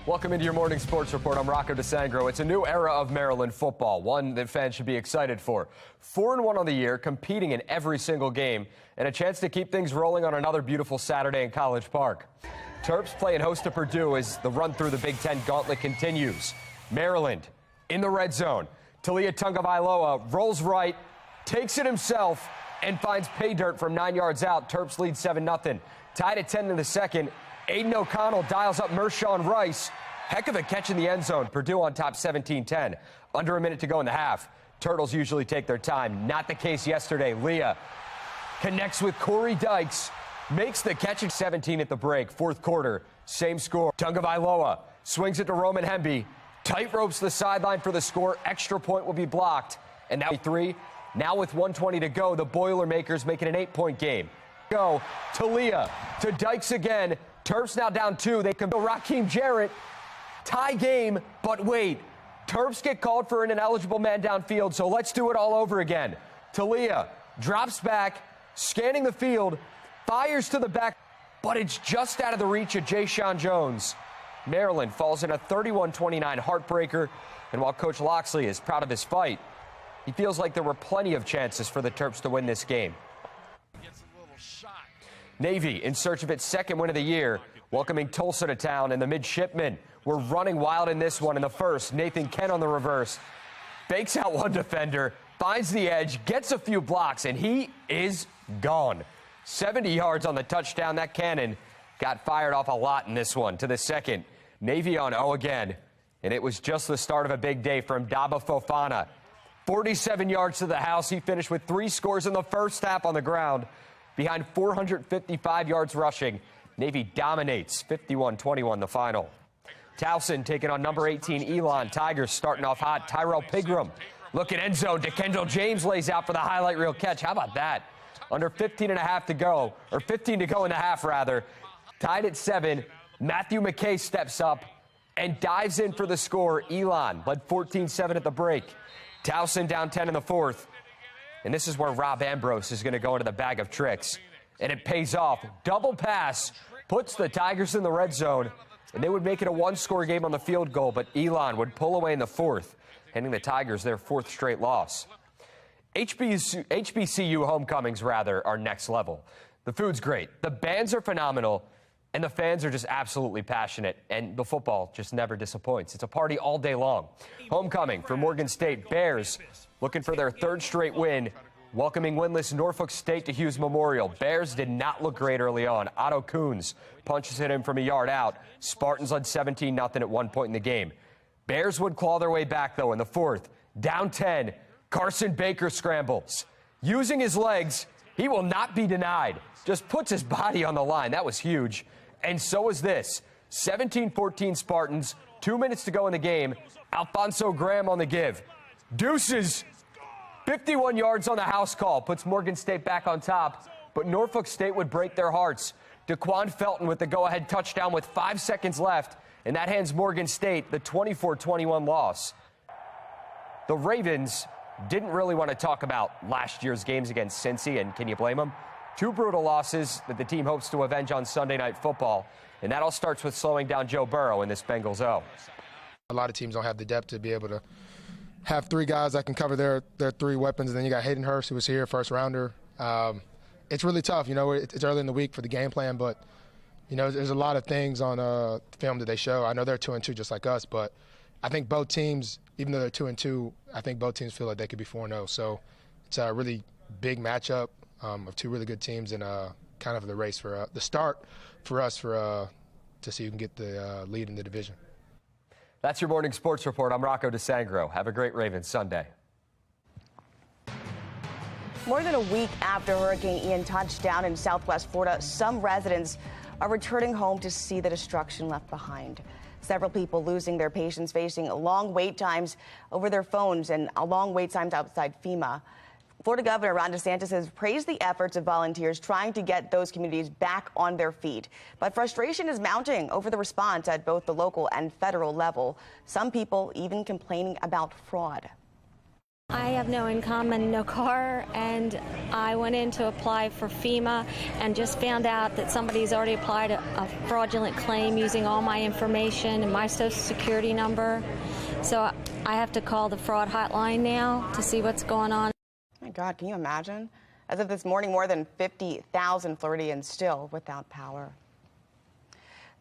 Welcome into your morning sports report. I'm Rocco DeSangro. It's a new era of Maryland football, one that fans should be excited for. 4-1 on the year, competing in every single game, and a chance to keep things rolling on another beautiful Saturday in College Park. Terps playing host to Purdue as the run through the Big Ten gauntlet continues. Maryland in the red zone. Talia Tungavailoa rolls right, takes it himself, and finds pay dirt from 9 yards out. Terps lead 7-0. Tied at 10 in the second. Aiden O'Connell dials up Mershawn Rice. Heck of a catch in the end zone. Purdue on top 17-10. Under a minute to go in the half. Turtles usually take their time. Not the case yesterday. Leah connects with Corey Dykes. Makes the catch at 17 at the break. Fourth quarter, same score. Tungavailoa Swings it to Roman Hemby. Tight ropes the sideline for the score. Extra point will be blocked. And now 3. Now with 1:20 to go, the Boilermakers make it an 8-point game. Go. Talia to Dykes again. Terps now down 2. They can go Raheem Jarrett. Tie game, but wait. Terps get called for an ineligible man downfield, so let's do it all over again. Talia drops back, scanning the field, fires to the back, but it's just out of the reach of Jayshon Jones. Maryland falls in a 31-29 heartbreaker, and while Coach Loxley is proud of his fight, he feels like there were plenty of chances for the Terps to win this game. Navy, in search of its second win of the year, welcoming Tulsa to town, and the midshipmen were running wild in this one in the first. Nathan Kent on the reverse, fakes out one defender, finds the edge, gets a few blocks, and he is gone. 70 yards on the touchdown. That cannon got fired off a lot in this one. To the second, Navy on 0 again, and it was just the start of a big day from Daba Fofana. 47 yards to the house. He finished with 3 scores in the first half on the ground. Behind 455 yards rushing, Navy dominates 51-21 the final. Towson taking on number 18 Elon. Tigers starting off hot. Tyrell Pigram looking end zone. DeKendall James lays out for the highlight reel catch. How about that? Under 15 and a half to go, or 15 to go in the half rather. Tied at 7. Matthew McKay steps up and dives in for the score. Elon led 14-7 at the break. Towson down 10 in the fourth. And this is where Rob Ambrose is going to go into the bag of tricks. And it pays off. Double pass puts the Tigers in the red zone. And they would make it a 1-score game on the field goal. But Elon would pull away in the fourth, handing the Tigers their 4th straight loss. HBCU homecomings, rather, are next level. The food's great. The bands are phenomenal. And the fans are just absolutely passionate. And the football just never disappoints. It's a party all day long. Homecoming for Morgan State. Bears looking for their 3rd straight win, welcoming winless Norfolk State to Hughes Memorial. Bears did not look great early on. Otto Coons punches it in from a yard out. Spartans led 17-0 at one point in the game. Bears would claw their way back, though, in the 4th. Down 10, Carson Baker scrambles. Using his legs, he will not be denied. Just puts his body on the line. That was huge. And so is this. 17-14 Spartans, 2 minutes to go in the game. Alfonso Graham on the give. Deuces, 51 yards on the house call, puts Morgan State back on top, but Norfolk State would break their hearts. DeQuan Felton with the go-ahead touchdown with 5 seconds left, and that hands Morgan State the 24-21 loss. The Ravens didn't really want to talk about last year's games against Cincy, and can you blame them? 2 brutal losses that the team hopes to avenge on Sunday Night Football, and that all starts with slowing down Joe Burrow in this Bengals O. A lot of teams don't have the depth to be able to have 3 guys that can cover their 3 weapons, and then you got Hayden Hurst, who was here, first rounder. It's really tough, it's early in the week for the game plan, but there's a lot of things on film that they show. I know they're 2-2 just like us, but I think both teams, even though they're 2-2, I think both teams feel like they could be 4-0. So it's a really big matchup of 2 really good teams, and kind of the race for the start for us to see who can get the lead in the division. That's your morning sports report. I'm Rocco DeSangro. Have a great Ravens Sunday. More than a week after Hurricane Ian touched down in southwest Florida, some residents are returning home to see the destruction left behind. Several people losing their patience, facing long wait times over their phones and long wait times outside FEMA. Florida Governor Ron DeSantis has praised the efforts of volunteers trying to get those communities back on their feet. But frustration is mounting over the response at both the local and federal level. Some people even complaining about fraud. I have no income and no car, and I went in to apply for FEMA and just found out that somebody's already applied a fraudulent claim using all my information and my social security number. So I have to call the fraud hotline now to see what's going on. My God, can you imagine? As of this morning, more than 50,000 Floridians still without power.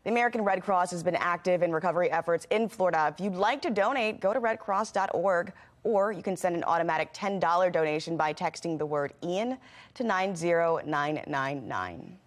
The American Red Cross has been active in recovery efforts in Florida. If you'd like to donate, go to redcross.org, or you can send an automatic $10 donation by texting the word Ian to 90999.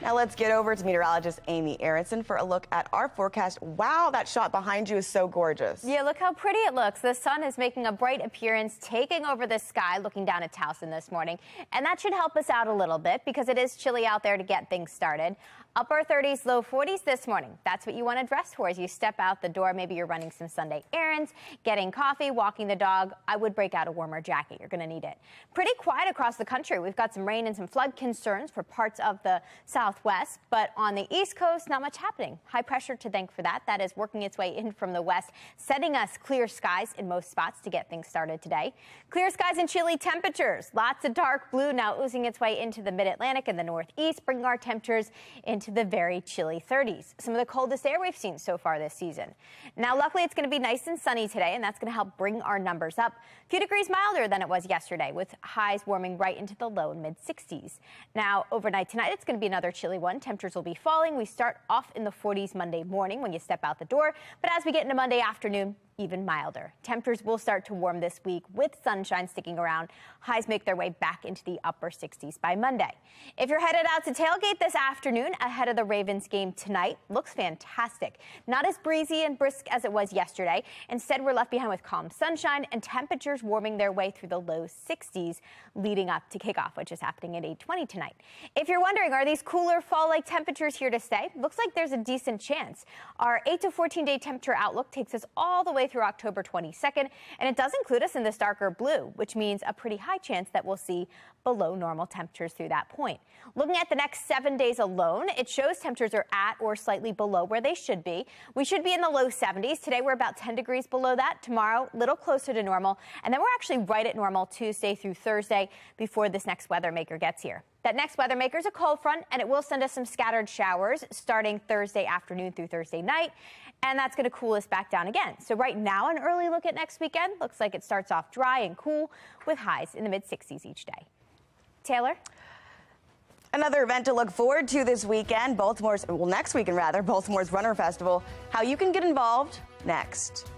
Now let's get over to meteorologist Amy Aronson for a look at our forecast. Wow, that shot behind you is so gorgeous. Yeah, look how pretty it looks. The sun is making a bright appearance, taking over the sky, looking down at Towson this morning. And that should help us out a little bit because it is chilly out there to get things started. Upper 30s, low 40s this morning. That's what you want to dress for as you step out the door. Maybe you're running some Sunday errands, getting coffee, walking the dog. I would break out a warmer jacket. You're going to need it. Pretty quiet across the country. We've got some rain and some flood concerns for parts of the southwest, but on the East Coast, not much happening. High pressure to thank for that. That is working its way in from the west, setting us clear skies in most spots to get things started today. Clear skies and chilly temperatures. Lots of dark blue now oozing its way into the mid-Atlantic and the northeast, bringing our temperatures into the very chilly 30s. Some of the coldest air we've seen so far this season. Now, luckily, it's going to be nice and sunny today, and that's going to help bring our numbers up. A few degrees milder than it was yesterday, with highs warming right into the low and mid-60s. Now, overnight tonight, it's going to be another chilly one. Temperatures will be falling. We start off in the 40s Monday morning when you step out the door, but as we get into Monday afternoon, even milder. Temperatures will start to warm this week with sunshine sticking around. Highs make their way back into the upper 60s by Monday. If you're headed out to tailgate this afternoon ahead of the Ravens game tonight, looks fantastic. Not as breezy and brisk as it was yesterday. Instead, we're left behind with calm sunshine and temperatures warming their way through the low 60s leading up to kickoff, which is happening at 8:20 tonight. If you're wondering, are these cooler fall-like temperatures here to stay? Looks like there's a decent chance. Our 8 to 14-day temperature outlook takes us all the way through October 22nd, and it does include us in this darker blue, which means a pretty high chance that we'll see below normal temperatures through that point. Looking at the next 7 days alone, it shows temperatures are at or slightly below where they should be. We should be in the low 70s. Today, we're about 10 degrees below that. Tomorrow, a little closer to normal. And then we're actually right at normal Tuesday through Thursday before this next weather maker gets here. That next weather maker is a cold front, and it will send us some scattered showers starting Thursday afternoon through Thursday night. And that's going to cool us back down again. So right now, an early look at next weekend looks like it starts off dry and cool with highs in the mid-60s each day. Taylor? Another event to look forward to this weekend, next weekend rather, Baltimore's Runner Festival. How you can get involved next.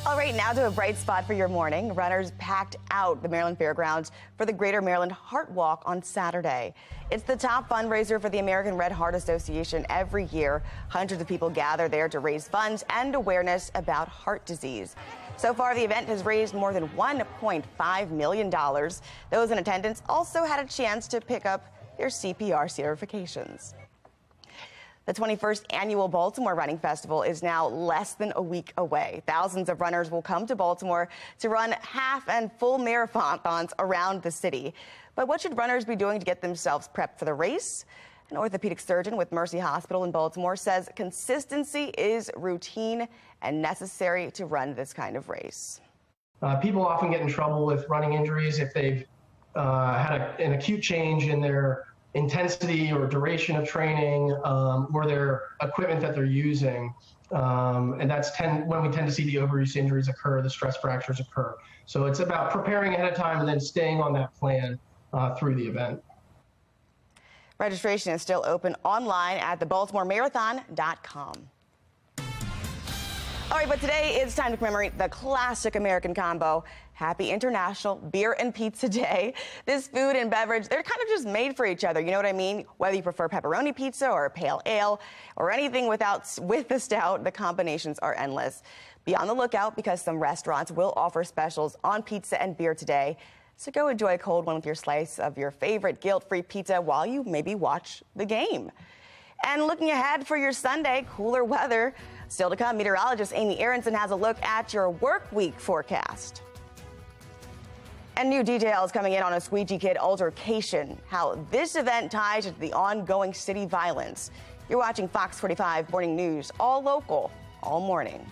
All right, now to a bright spot for your morning. Runners packed out the Maryland Fairgrounds for the Greater Maryland Heart Walk on Saturday. It's the top fundraiser for the American Red Heart Association every year. Hundreds of people gather there to raise funds and awareness about heart disease. So far, the event has raised more than $1.5 million. Those in attendance also had a chance to pick up their CPR certifications. The 21st annual Baltimore Running Festival is now less than a week away. Thousands of runners will come to Baltimore to run half and full marathons around the city. But what should runners be doing to get themselves prepped for the race? An orthopedic surgeon with Mercy Hospital in Baltimore says consistency is routine and necessary to run this kind of race. People often get in trouble with running injuries if they've had an acute change in their intensity or duration of training or their equipment that they're using. And that's when we tend to see the overuse injuries occur, the stress fractures occur. So it's about preparing ahead of time and then staying on that plan through the event. Registration is still open online at thebaltimoremarathon.com. All right, but today it's time to commemorate the classic American combo. Happy International Beer and Pizza Day. This food and beverage, they're kind of just made for each other. You know what I mean? Whether you prefer pepperoni pizza or a pale ale or anything with the stout, the combinations are endless. Be on the lookout because some restaurants will offer specials on pizza and beer today. So go enjoy a cold one with your slice of your favorite guilt-free pizza while you maybe watch the game. And looking ahead for your Sunday, cooler weather. Still to come, meteorologist Amy Aronson has a look at your work week forecast. And new details coming in on a Squeegee Kid altercation, how this event ties into the ongoing city violence. You're watching Fox 45 Morning News, all local, all morning.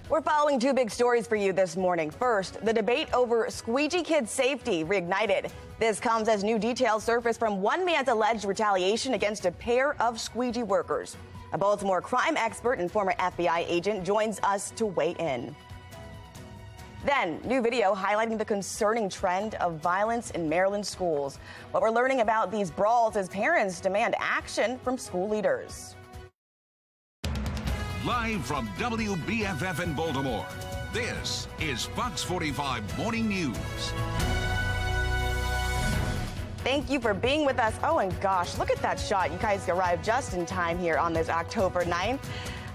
We're following two big stories for you this morning. First, the debate over Squeegee Kid safety reignited. This comes as new details surface from one man's alleged retaliation against a pair of Squeegee workers. A Baltimore crime expert and former FBI agent joins us to weigh in. Then, new video highlighting the concerning trend of violence in Maryland schools. What we're learning about these brawls as parents demand action from school leaders. Live from WBFF in Baltimore, this is Fox 45 Morning News. Thank you for being with us. Oh, and gosh, look at that shot. You guys arrived just in time here on this October 9th.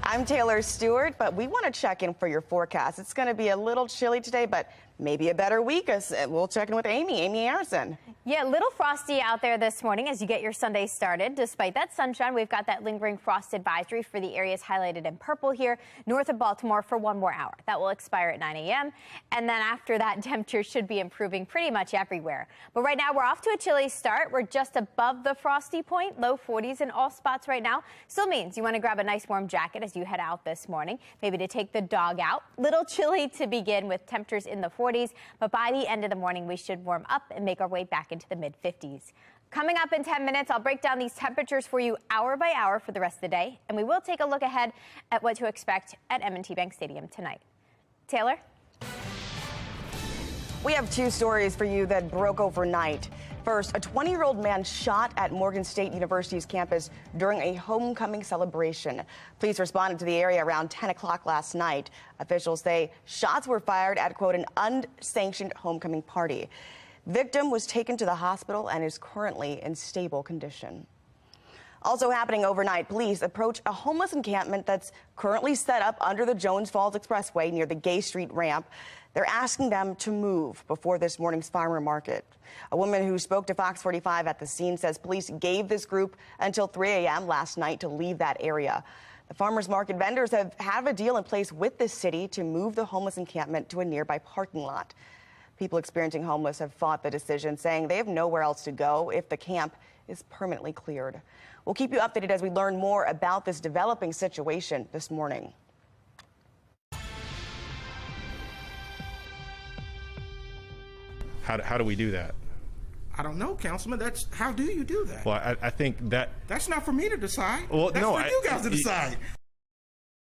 I'm Taylor Stewart, but we want to check in for your forecast. It's going to be a little chilly today, but maybe a better week. We'll check in with Amy Harrison. Yeah, a little frosty out there this morning as you get your Sunday started. Despite that sunshine, we've got that lingering frost advisory for the areas highlighted in purple here north of Baltimore for 1 more hour. That will expire at 9 a.m. And then after that, temperatures should be improving pretty much everywhere. But right now, we're off to a chilly start. We're just above the frosty point, low 40s in all spots right now. Still means you want to grab a nice warm jacket as you head out this morning, maybe to take the dog out. Little chilly to begin with temperatures in the 40s, but by the end of the morning, we should warm up and make our way back into the mid-50s. Coming up in 10 minutes, I'll break down these temperatures for you hour by hour for the rest of the day, and we will take a look ahead at what to expect at M&T Bank Stadium tonight. Taylor? We have 2 stories for you that broke overnight. First, a 20-year-old man shot at Morgan State University's campus during a homecoming celebration. Police responded to the area around 10 o'clock last night. Officials say shots were fired at, quote, an unsanctioned homecoming party. Victim was taken to the hospital and is currently in stable condition. Also happening overnight, police approach a homeless encampment that's currently set up under the Jones Falls Expressway near the Gay Street ramp. They're asking them to move before this morning's farmer market. A woman who spoke to Fox 45 at the scene says police gave this group until 3 a.m. last night to leave that area. The farmers market vendors have a deal in place with the city to move the homeless encampment to a nearby parking lot. People experiencing homeless have fought the decision, saying they have nowhere else to go if the camp is permanently cleared. We'll keep you updated as we learn more about this developing situation this morning. How do we do that? I don't know, Councilman. How do you do that? Well, I think that's not for me to decide. Well, that's for you guys to decide.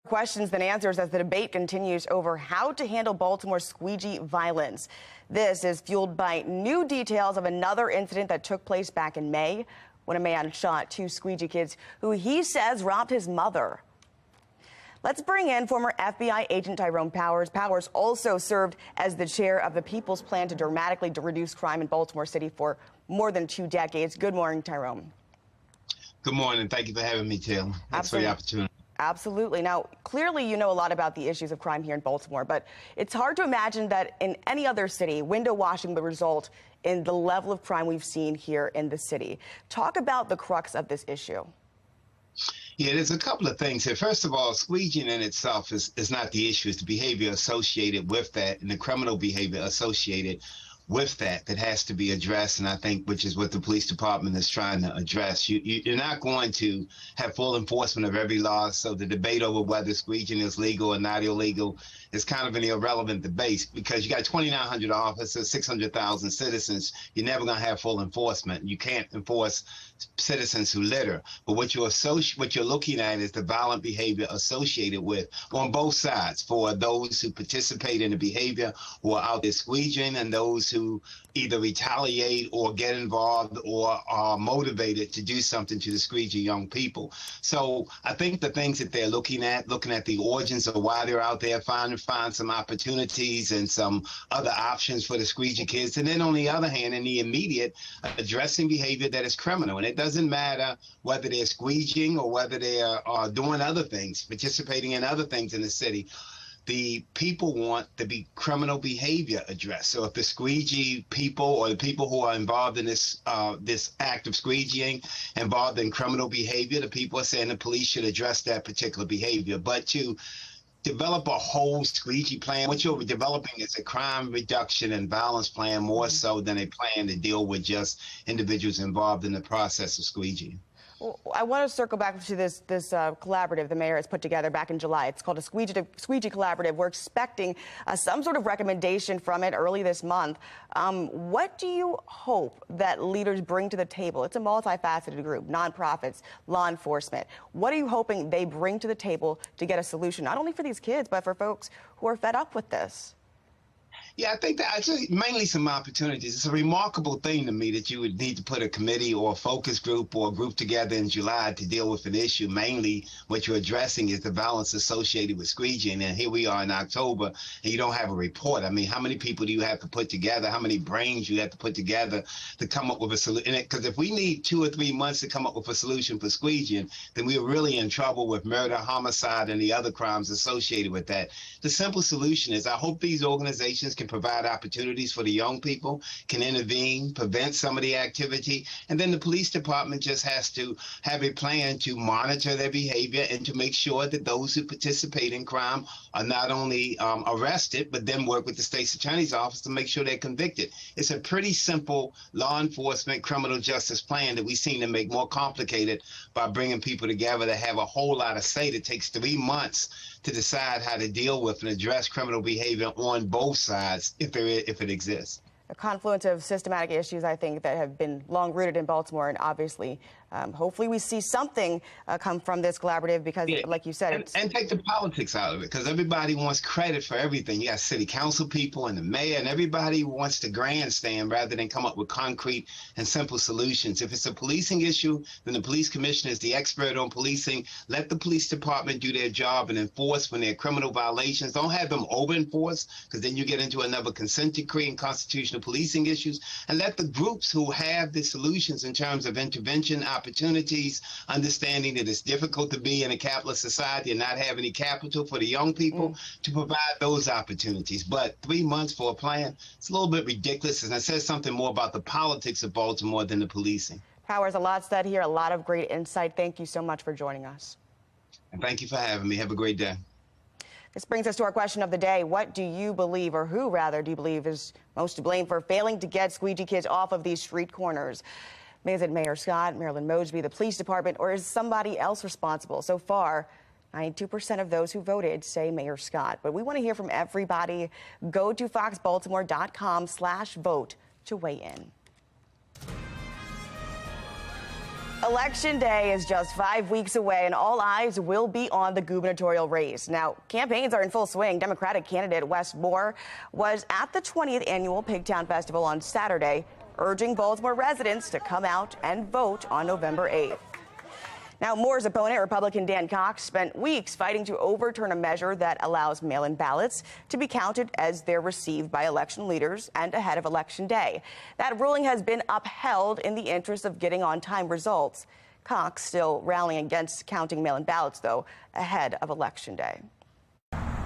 Questions than answers as the debate continues over how to handle Baltimore's squeegee violence. This is fueled by new details of another incident that took place back in May when a man shot 2 squeegee kids who he says robbed his mother. Let's bring in former FBI agent Tyrone Powers. Powers also served as the chair of the People's Plan to dramatically reduce crime in Baltimore City for more than 2 decades. Good morning, Tyrone. Good morning. Thank you for having me, Taylor. Thanks for the opportunity. Absolutely. Now, clearly you know a lot about the issues of crime here in Baltimore, but it's hard to imagine that in any other city, window washing would result in the level of crime we've seen here in the city. Talk about the crux of this issue. Yeah, there's a couple of things here. First of all, squeegeeing in itself is not the issue. It's the behavior associated with that and the criminal behavior associated with that has to be addressed, and I think which is what the police department is trying to address. You're not going to have full enforcement of every law, so the debate over whether squeegeeing is legal or not illegal is kind of an irrelevant debate because you got 2,900 officers, 600,000 citizens. You're never going to have full enforcement. You can't enforce citizens who litter. But what you're looking at is the violent behavior associated with on both sides for those who participate in the behavior who are out there squeegeeing and those who either retaliate or get involved or are motivated to do something to the squeegee young people. So I think the things that they're looking at the origins of why they're out there, find some opportunities and some other options for the squeegee kids. And then on the other hand, in the immediate, addressing behavior that is criminal. And it doesn't matter whether they're squeegeeing or whether they are doing other things, participating in other things in the city. The people want to be criminal behavior addressed. So if the squeegee people or the people who are involved in this act of squeegeeing involved in criminal behavior, the people are saying the police should address that particular behavior. But to develop a whole squeegee plan, what you're developing is a crime reduction and violence plan more so than a plan to deal with just individuals involved in the process of squeegeeing. Well, I want to circle back to this collaborative the mayor has put together back in July. It's called a Squeegee Collaborative. We're expecting some sort of recommendation from it early this month. What do you hope that leaders bring to the table? It's a multifaceted group, nonprofits, law enforcement. What are you hoping they bring to the table to get a solution, not only for these kids, but for folks who are fed up with this? Yeah, I think that actually mainly some opportunities. It's a remarkable thing to me that you would need to put a committee or a focus group or a group together in July to deal with an issue. Mainly what you're addressing is the violence associated with squeegeeing. And here we are in October and you don't have a report. I mean, how many people do you have to put together? How many brains you have to put together to come up with a solution? Because if we need 2 or 3 months to come up with a solution for squeegeeing, then we're really in trouble with murder, homicide, and the other crimes associated with that. The simple solution is I hope these organizations can can provide opportunities for the young people, can intervene, prevent some of the activity. And then the police department just has to have a plan to monitor their behavior and to make sure that those who participate in crime are not only arrested, but then work with the state's attorney's office to make sure they're convicted. It's a pretty simple law enforcement criminal justice plan that we seem to make more complicated by bringing people together to have a whole lot of say. That takes 3 months to decide how to deal with and address criminal behavior on both sides, if it exists. A confluence of systematic issues, I think, that have been long rooted in Baltimore, and obviously, hopefully we see something come from this collaborative because, like you said, and take the politics out of it, because everybody wants credit for everything. You got city council people and the mayor, and everybody wants to grandstand rather than come up with concrete and simple solutions. If it's a policing issue, then the police commissioner is the expert on policing. Let the police department do their job and enforce when there are criminal violations. Don't have them over-enforce, because then you get into another consent decree and constitutional policing issues. And let the groups who have the solutions in terms of intervention opportunities, understanding that it's difficult to be in a capitalist society and not have any capital for the young people, to provide those opportunities. But 3 months for a plan, it's a little bit ridiculous, and it says something more about the politics of Baltimore than the policing. Powers, a lot said here, a lot of great insight. Thank you so much for joining us. And thank you for having me. Have a great day. This brings us to our question of the day. What do you believe, or who rather do you believe is most to blame for failing to get squeegee kids off of these street corners? Is it Mayor Scott, Marilyn Mosby, the police department, or is somebody else responsible? So far, 92% of those who voted say Mayor Scott. But we want to hear from everybody. Go to foxbaltimore.com/vote to weigh in. Election day is just 5 weeks away, and all eyes will be on the gubernatorial race. Now, campaigns are in full swing. Democratic candidate Wes Moore was at the 20th annual Pigtown Festival on Saturday, urging Baltimore residents to come out and vote on November 8th. Now, Moore's opponent, Republican Dan Cox, spent weeks fighting to overturn a measure that allows mail-in ballots to be counted as they're received by election leaders and ahead of Election Day. That ruling has been upheld in the interest of getting on-time results. Cox still rallying against counting mail-in ballots, though, ahead of Election Day.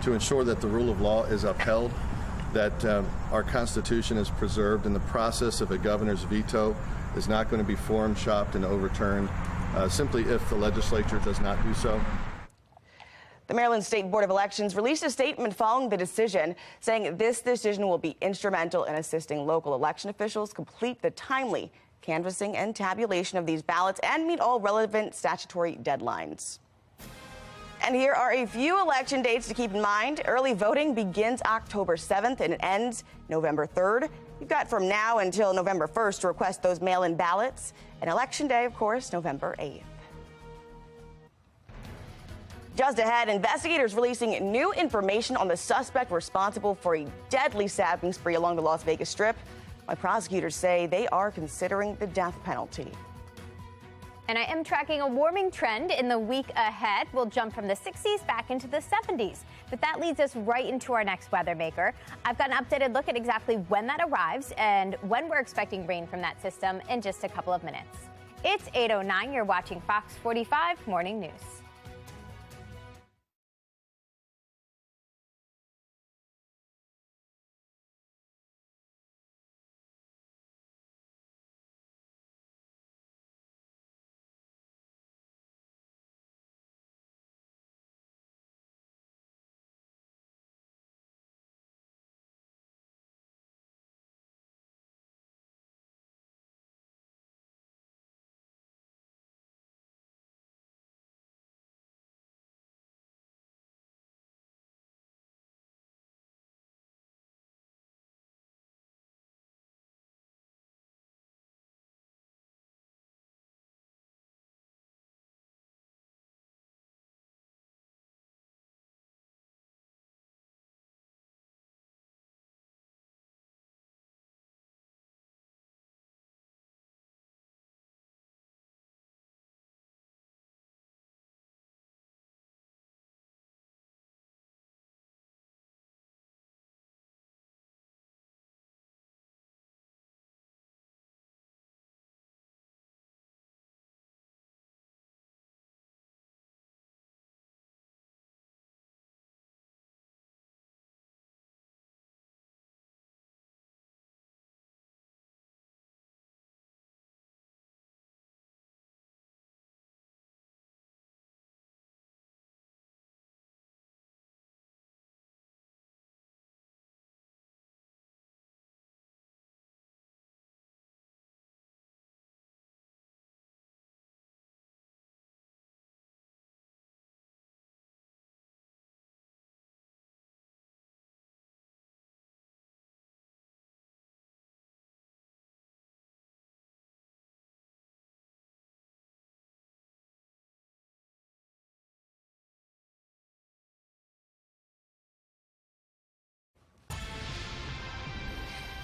To ensure that the rule of law is upheld, that our Constitution is preserved, and the process of a governor's veto is not going to be forum shopped and overturned simply if the legislature does not do so. The Maryland State Board of Elections released a statement following the decision, saying this decision will be instrumental in assisting local election officials complete the timely canvassing and tabulation of these ballots and meet all relevant statutory deadlines. And here are a few election dates to keep in mind. Early voting begins October 7th and it ends November 3rd. You've got from now until November 1st to request those mail-in ballots. And Election Day, of course, November 8th. Just ahead, investigators releasing new information on the suspect responsible for a deadly stabbing spree along the Las Vegas Strip. My prosecutors say they are considering the death penalty. And I am tracking a warming trend in the week ahead. We'll jump from the 60s back into the 70s. But that leads us right into our next weather maker. I've got an updated look at exactly when that arrives and when we're expecting rain from that system in just a couple of minutes. It's 8:09. You're watching Fox 45 Morning News.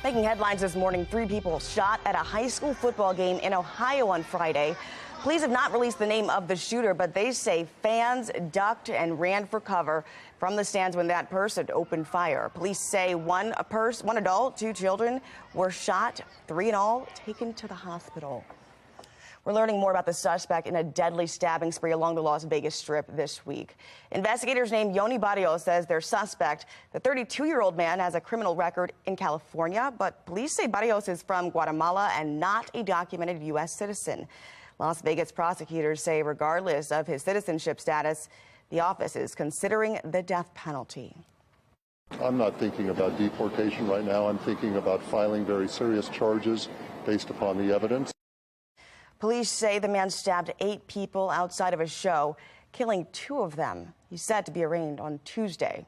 Making headlines this morning, 3 people shot at a high school football game in Ohio on Friday. Police have not released the name of the shooter, but they say fans ducked and ran for cover from the stands when that person opened fire. Police say one adult, 2 children were shot, 3 in all taken to the hospital. We're learning more about the suspect in a deadly stabbing spree along the Las Vegas Strip this week. Investigators named Yoni Barrios says their suspect, the 32-year-old man, has a criminal record in California, but police say Barrios is from Guatemala and not a documented U.S. citizen. Las Vegas prosecutors say regardless of his citizenship status, the office is considering the death penalty. I'm not thinking about deportation right now. I'm thinking about filing very serious charges based upon the evidence. Police say the man stabbed 8 people outside of a show, killing 2 of them. He's set to be arraigned on Tuesday.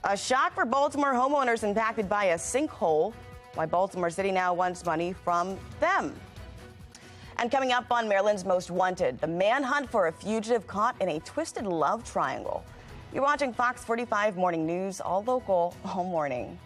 A shock for Baltimore homeowners impacted by a sinkhole. Why Baltimore City now wants money from them. And coming up on Maryland's Most Wanted, the manhunt for a fugitive caught in a twisted love triangle. You're watching Fox 45 Morning News, all local, all morning.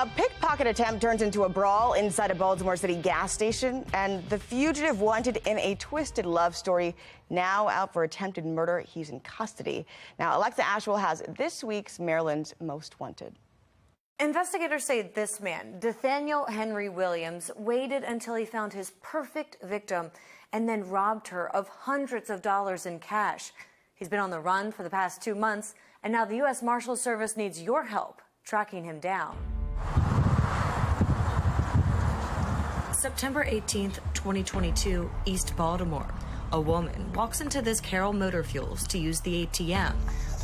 A pickpocket attempt turns into a brawl inside a Baltimore City gas station, and the fugitive wanted in a twisted love story now out for attempted murder. He's in custody. Now, Alexa Ashwell has this week's Maryland's Most Wanted. Investigators say this man, Nathaniel Henry Williams, waited until he found his perfect victim and then robbed her of hundreds of dollars in cash. He's been on the run for the past 2 months, and now the U.S. Marshals Service needs your help tracking him down. September 18th, 2022, East Baltimore. A woman walks into this Carroll Motor Fuels to use the ATM,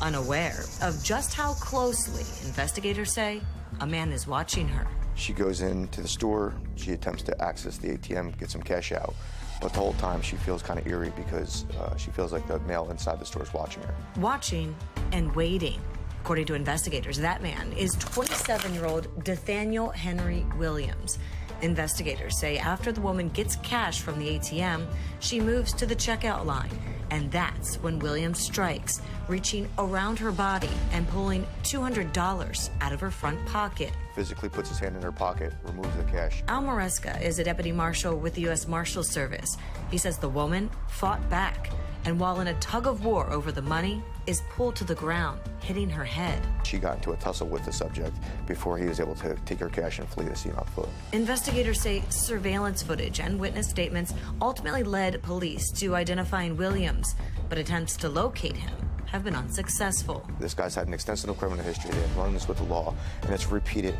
unaware of just how closely investigators say a man is watching her. She goes into the store, she attempts to access the ATM, get some cash out, but the whole time she feels kind of eerie because she feels like the male inside the store is watching her. Watching and waiting. According to investigators, that man is 27-year-old Nathaniel Henry Williams. Investigators say after the woman gets cash from the ATM, she moves to the checkout line. And that's when Williams strikes, reaching around her body and pulling $200 out of her front pocket. Physically puts his hand in her pocket, removes the cash. Al Maresca is a deputy marshal with the U.S. Marshals Service. He says the woman fought back. And while in a tug of war over the money, is pulled to the ground, hitting her head. She got into a tussle with the subject before he was able to take her cash and flee the scene on foot. Investigators say surveillance footage and witness statements ultimately led police to identifying Williams, but attempts to locate him have been unsuccessful. This guy's had an extensive criminal history. They have runs with the law, and it's repeat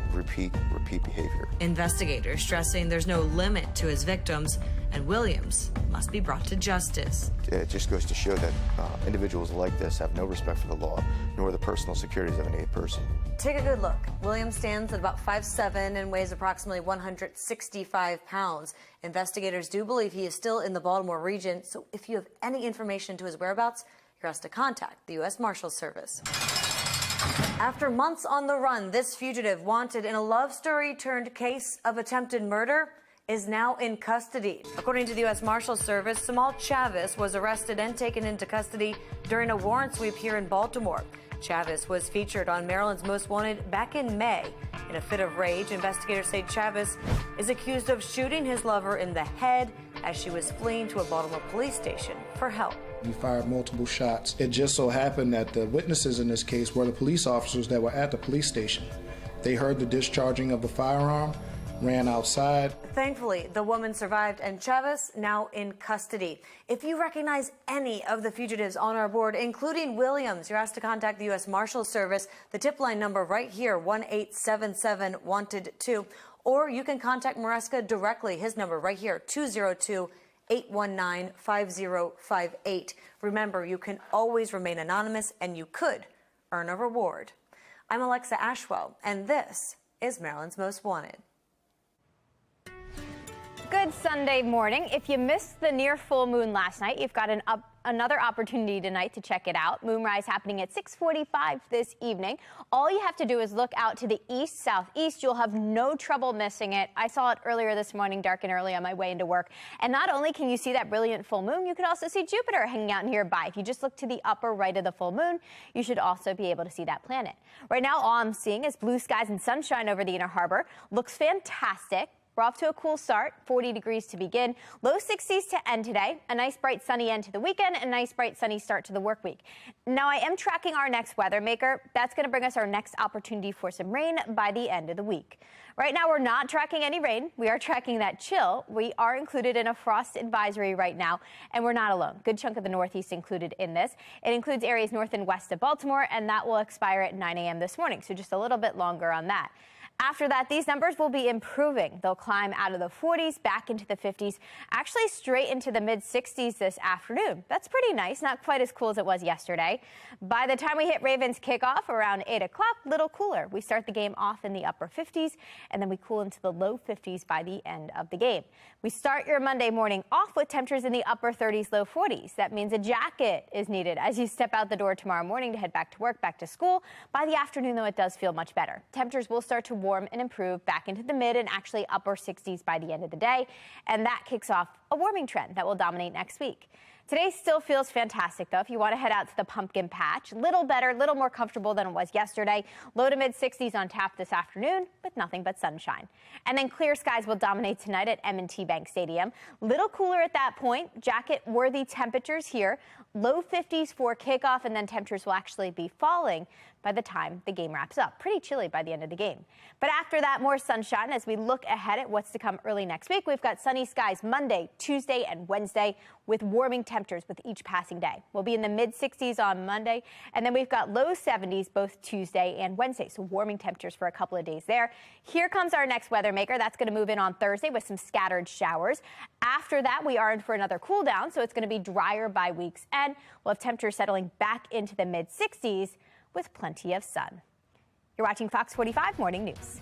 behavior. Investigators stressing there's no limit to his victims, and Williams must be brought to justice. It just goes to show that individuals like this have no respect for the law, nor the personal securities of any person. Take a good look. Williams stands at about 5'7" and weighs approximately 165 pounds. Investigators do believe he is still in the Baltimore region, so if you have any information to his whereabouts, you're asked to contact the U.S. Marshals Service. After months on the run, this fugitive wanted in a love story turned case of attempted murder is now in custody. According to the U.S. Marshals Service, Samal Chavez was arrested and taken into custody during a warrant sweep here in Baltimore. Chavez was featured on Maryland's Most Wanted back in May. In a fit of rage, investigators say Chavez is accused of shooting his lover in the head as she was fleeing to a Baltimore police station for help. He fired multiple shots. It just so happened that the witnesses in this case were the police officers that were at the police station. They heard the discharging of the firearm, ran outside. Thankfully, the woman survived and Chavez now in custody. If you recognize any of the fugitives on our board, including Williams, you're asked to contact the U.S. Marshals Service. The tip line number right here, 1-877-WANTED-2. Or you can contact Maresca directly. His number right here, 202-819-5058. Remember, you can always remain anonymous and you could earn a reward. I'm Alexa Ashwell, and this is Maryland's Most Wanted. Good Sunday morning. If you missed the near full moon last night, you've got another opportunity tonight to check it out. Moonrise happening at 6:45 this evening. All you have to do is look out to the east, southeast. You'll have no trouble missing it. I saw it earlier this morning, dark and early on my way into work. And not only can you see that brilliant full moon, you can also see Jupiter hanging out nearby. If you just look to the upper right of the full moon, you should also be able to see that planet. Right now, all I'm seeing is blue skies and sunshine over the inner harbor. Looks fantastic. We're off to a cool start, 40 degrees to begin, low 60s to end today, a nice bright sunny end to the weekend, and a nice bright sunny start to the work week. Now, I am tracking our next weather maker. That's going to bring us our next opportunity for some rain by the end of the week. Right now, we're not tracking any rain. We are tracking that chill. We are included in a frost advisory right now, and we're not alone. Good chunk of the Northeast included in this. It includes areas north and west of Baltimore, and that will expire at 9 a.m. this morning, so just a little bit longer on that. After that, these numbers will be improving. They'll climb out of the 40s, back into the 50s, actually straight into the mid-60s this afternoon. That's pretty nice, not quite as cool as it was yesterday. By the time we hit Ravens kickoff around 8 o'clock, little cooler. We start the game off in the upper 50s, and then we cool into the low 50s by the end of the game. We start your Monday morning off with temperatures in the upper 30s, low 40s. That means a jacket is needed as you step out the door tomorrow morning to head back to work, back to school. By the afternoon, though, it does feel much better. Temperatures will start to warm and improve back into the mid and actually upper 60s by the end of the day. And that kicks off a warming trend that will dominate next week. Today still feels fantastic, though, if you want to head out to the pumpkin patch. Little better, little more comfortable than it was yesterday. Low to mid 60s on tap this afternoon with nothing but sunshine. And then clear skies will dominate tonight at M&T Bank Stadium. Little cooler at that point. Jacket-worthy temperatures here. Low 50s for kickoff, and then temperatures will actually be falling by the time the game wraps up. Pretty chilly by the end of the game. But after that, more sunshine as we look ahead at what's to come early next week. We've got sunny skies Monday, Tuesday, and Wednesday with warming temperatures with each passing day. We'll be in the mid-60s on Monday, and then we've got low 70s both Tuesday and Wednesday, so warming temperatures for a couple of days there. Here comes our next weather maker. That's going to move in on Thursday with some scattered showers. After that, we are in for another cool down, so it's going to be drier by week's end. We'll have temperatures settling back into the mid-60s with plenty of sun. You're watching Fox 45 Morning News.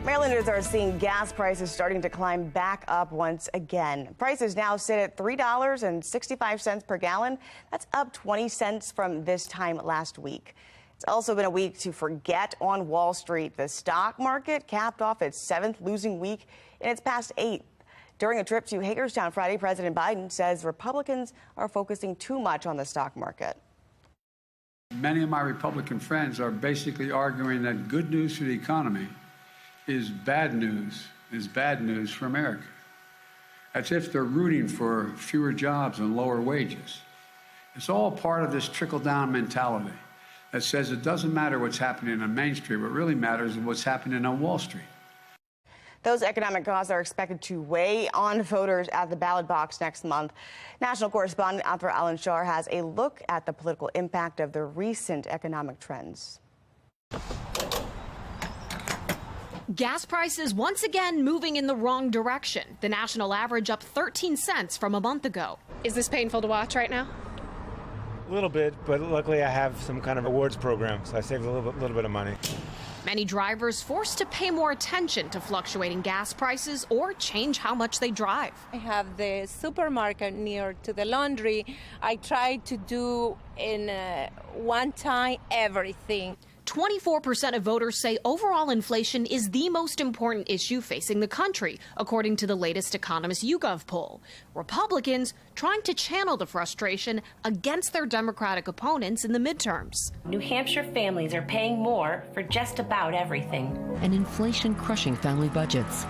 Marylanders are seeing gas prices starting to climb back up once again. Prices now sit at $3.65 per gallon. That's up 20 cents from this time last week. It's also been a week to forget on Wall Street. The stock market capped off its 7th losing week in its past 8. During a trip to Hagerstown Friday, President Biden says Republicans are focusing too much on the stock market. Many of my Republican friends are basically arguing that good news for the economy is bad news for America. As if they're rooting for fewer jobs and lower wages. It's all part of this trickle-down mentality that says it doesn't matter what's happening on Main Street. What really matters is what's happening on Wall Street. Those economic costs are expected to weigh on voters at the ballot box next month. National correspondent Athra Al-Anshar has a look at the political impact of the recent economic trends. Gas prices once again moving in the wrong direction. The national average up 13 cents from a month ago. Is this painful to watch right now? A little bit, but luckily I have some kind of rewards program, so I saved a little bit of money. Many drivers forced to pay more attention to fluctuating gas prices or change how much they drive. I have the supermarket near to the laundry. I try to do in one time everything. 24% of voters say overall inflation is the most important issue facing the country, according to the latest Economist YouGov poll. Republicans trying to channel the frustration against their Democratic opponents in the midterms. New Hampshire families are paying more for just about everything. And inflation crushing family budgets.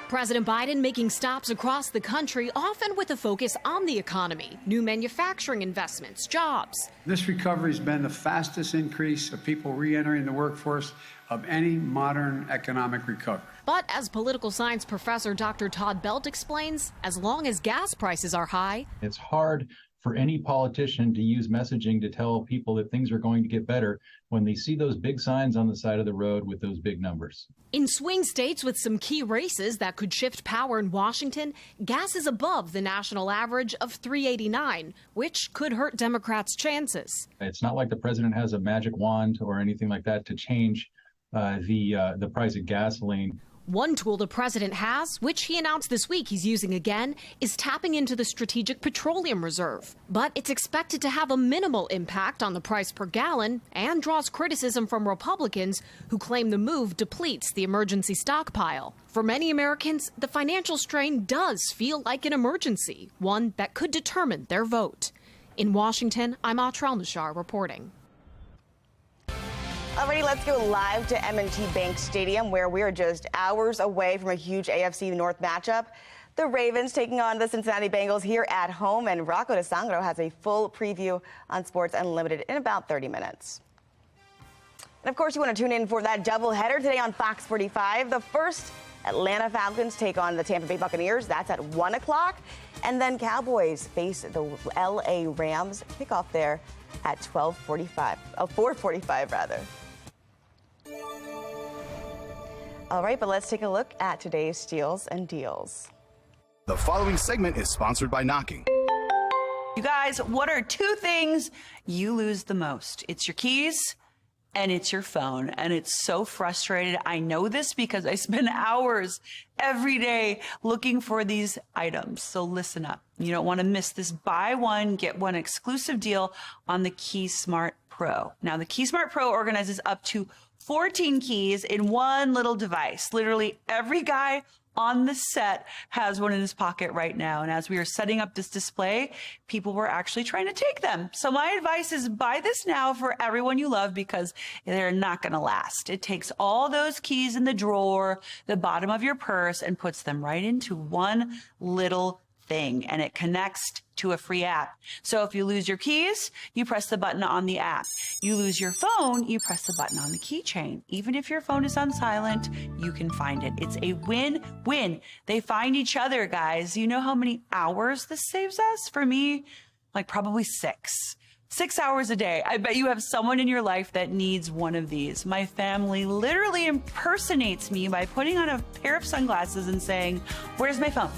President Biden making stops across the country, often with a focus on the economy, new manufacturing investments, jobs. This recovery has been the fastest increase of people re-entering the workforce of any modern economic recovery. But as political science professor Dr. Todd Belt explains, as long as gas prices are high, it's hard for any politician to use messaging to tell people that things are going to get better when they see those big signs on the side of the road with those big numbers. In swing states with some key races that could shift power in Washington, gas is above the national average of $3.89, which could hurt Democrats' chances. It's not like the president has a magic wand or anything like that to change the price of gasoline. One tool the president has, which he announced this week he's using again, is tapping into the Strategic Petroleum Reserve. But it's expected to have a minimal impact on the price per gallon and draws criticism from Republicans who claim the move depletes the emergency stockpile. For many Americans, the financial strain does feel like an emergency, one that could determine their vote. In Washington, I'm Athra Al-Anshar reporting. Alrighty, let's go live to M&T Bank Stadium, where we're just hours away from a huge AFC North matchup. The Ravens taking on the Cincinnati Bengals here at home, and Rocco DeSangro has a full preview on Sports Unlimited in about 30 minutes. And of course, you want to tune in for that doubleheader today on Fox 45. The first, Atlanta Falcons take on the Tampa Bay Buccaneers. That's at 1 o'clock. And then Cowboys face the LA Rams. Kickoff there at 4:45 rather. All right, but let's take a look at today's steals and deals. The following segment is sponsored by Knocking. You guys, what are two things you lose the most? It's your keys and it's your phone. And it's so frustrating. I know this because I spend hours every day looking for these items. So listen up. You don't want to miss this buy one, get one exclusive deal on the Key Smart Pro. Now, the Key Smart Pro organizes up to 14 keys in one little device. Literally every guy on the set has one in his pocket right now. And as we were setting up this display, people were actually trying to take them. So my advice is buy this now for everyone you love because they're not going to last. It takes all those keys in the drawer, the bottom of your purse, and puts them right into one little thing, and it connects to a free app. So if you lose your keys, you press the button on the app. You lose your phone, you press the button on the keychain. Even if your phone is on silent, you can find it. It's a win-win. They find each other, guys. You know how many hours this saves us? For me, like probably 6 hours a day. I bet you have someone in your life that needs one of these. My family literally impersonates me by putting on a pair of sunglasses and saying, "Where's my phone?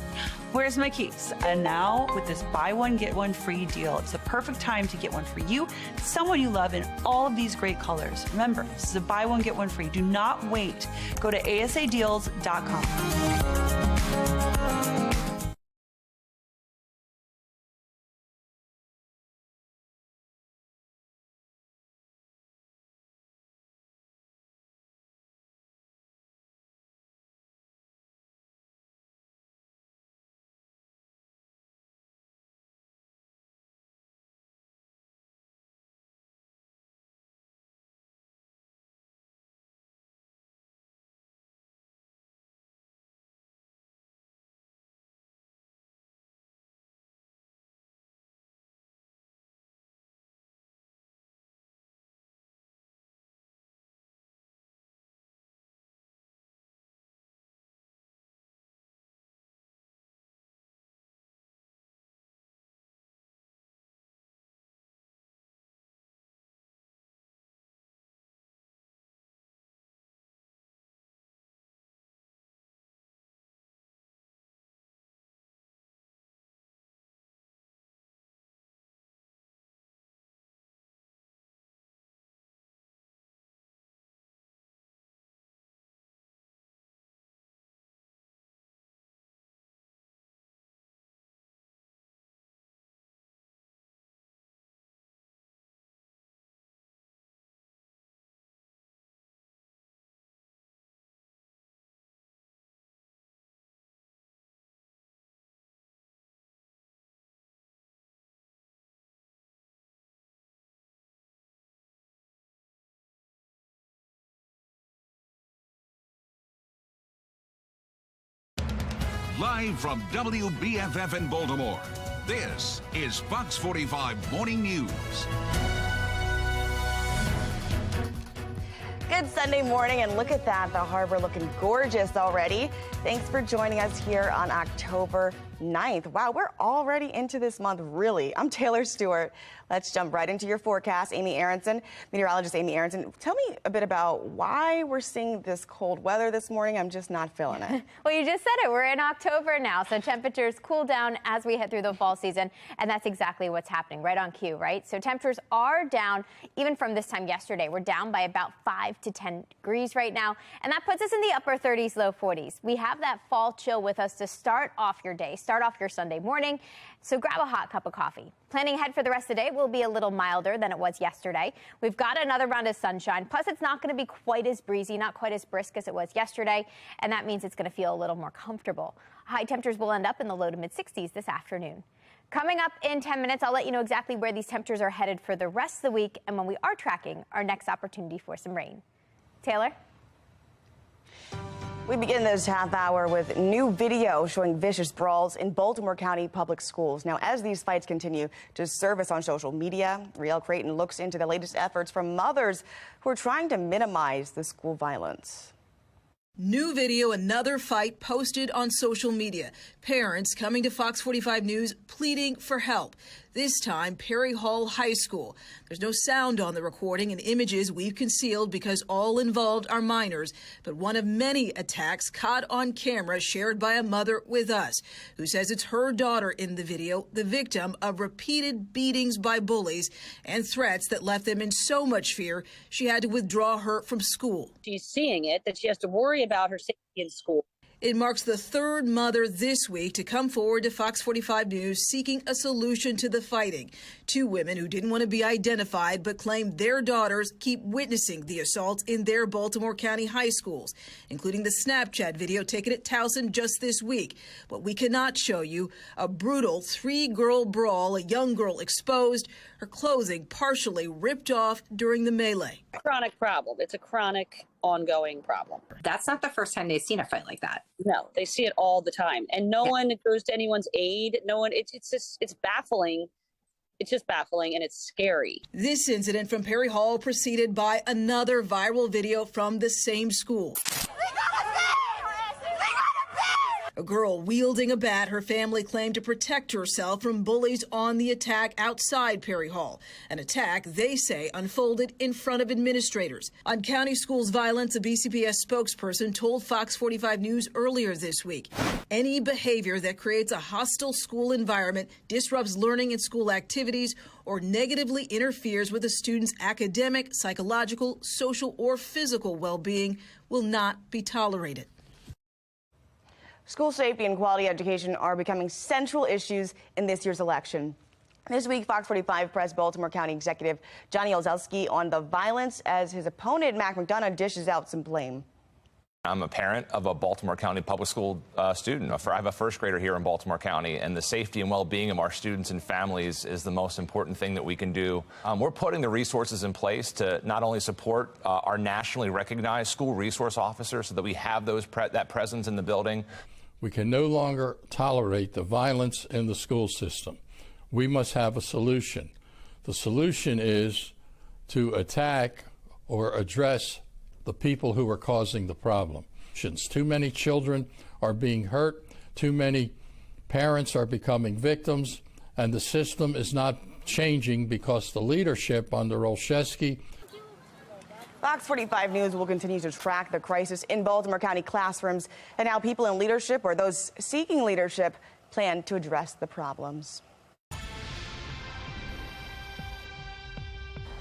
Where's my keys? And now with this buy one, get one free deal, it's the perfect time to get one for you, someone you love in all of these great colors. Remember, this is a buy one, get one free. Do not wait. Go to asadeals.com. Live from WBFF in Baltimore, this is Fox 45 Morning News. Good Sunday morning, and look at that, the harbor looking gorgeous already. Thanks for joining us here on October 9th. Wow, we're already into this month, really. I'm Taylor Stewart. Let's jump right into your forecast. Meteorologist Amy Aronson, tell me a bit about why we're seeing this cold weather this morning. I'm just not feeling it. Well, you just said it. We're in October now, so temperatures cool down as we head through the fall season, and that's exactly what's happening, right on cue, right? So temperatures are down even from this time yesterday. We're down by about 5 to 10 degrees right now, and that puts us in the upper 30s, low 40s. We have that fall chill with us to start off your day, start off your Sunday morning. So grab a hot cup of coffee. Planning ahead for the rest of the day will be a little milder than it was yesterday. We've got another round of sunshine. Plus, it's not going to be quite as breezy, not quite as brisk as it was yesterday. And that means it's going to feel a little more comfortable. High temperatures will end up in the low to mid 60s this afternoon. Coming up in 10 minutes, I'll let you know exactly where these temperatures are headed for the rest of the week and when we are tracking our next opportunity for some rain. Taylor? We begin this half hour with new video showing vicious brawls in Baltimore County public schools. Now, as these fights continue to surface on social media, Riel Creighton looks into the latest efforts from mothers who are trying to minimize the school violence. New video, another fight posted on social media. Parents coming to Fox 45 News pleading for help. This time, Perry Hall High School. There's no sound on the recording and images we've concealed because all involved are minors. But one of many attacks caught on camera shared by a mother with us, who says it's her daughter in the video, the victim of repeated beatings by bullies and threats that left them in so much fear she had to withdraw her from school. She's seeing it, that she has to worry about her safety in school. It marks the third mother this week to come forward to Fox 45 News seeking a solution to the fighting. Two women who didn't want to be identified but claimed their daughters keep witnessing the assaults in their Baltimore County high schools, including the Snapchat video taken at Towson just this week. What we cannot show you, a brutal three-girl brawl, a young girl exposed, her clothing partially ripped off during the melee. Chronic problem. It's a chronic, ongoing problem. That's not the first time they've seen a fight like that. No, they see it all the time, and no one goes to anyone's aid. No one. It's baffling. It's just baffling, and it's scary. This incident from Perry Hall preceded by another viral video from the same school. A girl wielding a bat, her family claimed to protect herself from bullies on the attack outside Perry Hall. An attack they say unfolded in front of administrators. On county schools violence, a BCPS spokesperson told Fox 45 News earlier this week, any behavior that creates a hostile school environment, disrupts learning and school activities, or negatively interferes with a student's academic, psychological, social, or physical well-being will not be tolerated. School safety and quality education are becoming central issues in this year's election. This week, Fox 45 pressed Baltimore County Executive Johnny Olszewski on the violence as his opponent, Mac McDonough, dishes out some blame. I'm a parent of a Baltimore County public school student. I have a first grader here in Baltimore County, and the safety and well-being of our students and families is the most important thing that we can do. We're putting the resources in place to not only support our nationally recognized school resource officers so that we have that presence in the building. We can no longer tolerate the violence in the school system. We must have a solution. The solution is to attack or address the people who are causing the problem. Too many children are being hurt, too many parents are becoming victims, and the system is not changing because the leadership under Olszewski. Fox 45 News will continue to track the crisis in Baltimore County classrooms and how people in leadership or those seeking leadership plan to address the problems.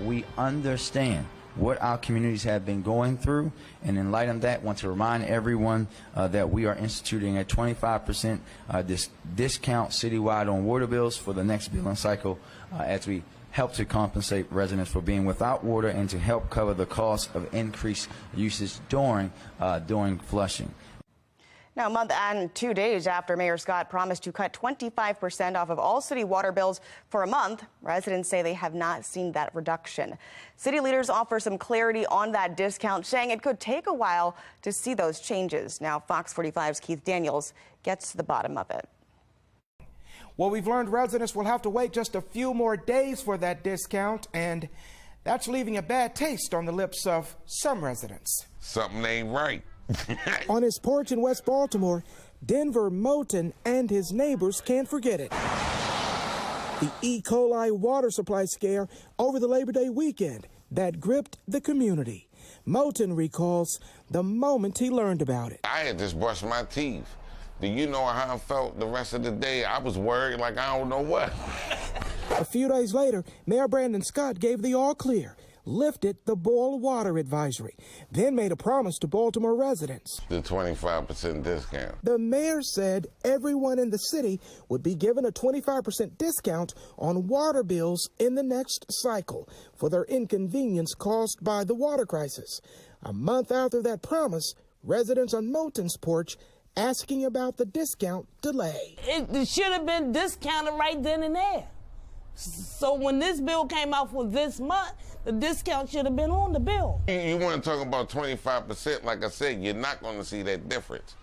We understand what our communities have been going through, and in light of that, want to remind everyone that we are instituting a 25% discount citywide on water bills for the next billing cycle as we help to compensate residents for being without water and to help cover the cost of increased usage during flushing. Now, a month and 2 days after Mayor Scott promised to cut 25% off of all city water bills for a month, residents say they have not seen that reduction. City leaders offer some clarity on that discount, saying it could take a while to see those changes. Now, Fox 45's Keith Daniels gets to the bottom of it. Well, we've learned residents will have to wait just a few more days for that discount, and that's leaving a bad taste on the lips of some residents. Something ain't right. On his porch in West Baltimore, Denver Moten and his neighbors can't forget it. The E. coli water supply scare over the Labor Day weekend that gripped the community. Moten recalls the moment he learned about it. I had just brushed my teeth. Do you know how I felt the rest of the day? I was worried like I don't know what. A few days later, Mayor Brandon Scott gave the all clear, lifted the boil water advisory, then made a promise to Baltimore residents. The 25% discount. The mayor said everyone in the city would be given a 25% discount on water bills in the next cycle for their inconvenience caused by the water crisis. A month after that promise, residents on Moten's porch asking about the discount delay. It should have been discounted right then and there. So when this bill came out for this month, the discount should have been on the bill. You want to talk about 25%, like I said, you're not going to see that difference.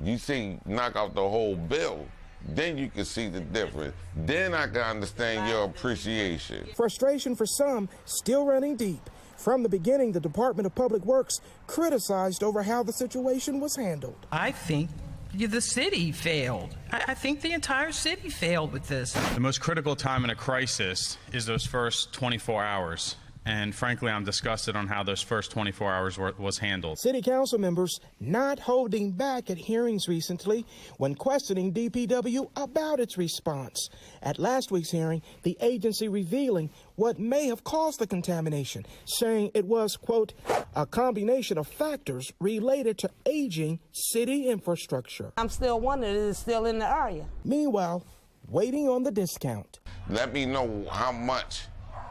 You see, knock out the whole bill, then you can see the difference. Then I can understand your appreciation. Frustration for some still running deep. From the beginning, the Department of Public Works criticized over how the situation was handled. I think the city failed. I think the entire city failed with this. The most critical time in a crisis is those first 24 hours. And frankly, I'm disgusted on how those first 24 hours was handled. City council members not holding back at hearings recently when questioning DPW about its response. At last week's hearing, the agency revealing what may have caused the contamination, saying it was, quote, a combination of factors related to aging city infrastructure. I'm still wondering, is it still in the area? Meanwhile, waiting on the discount. Let me know how much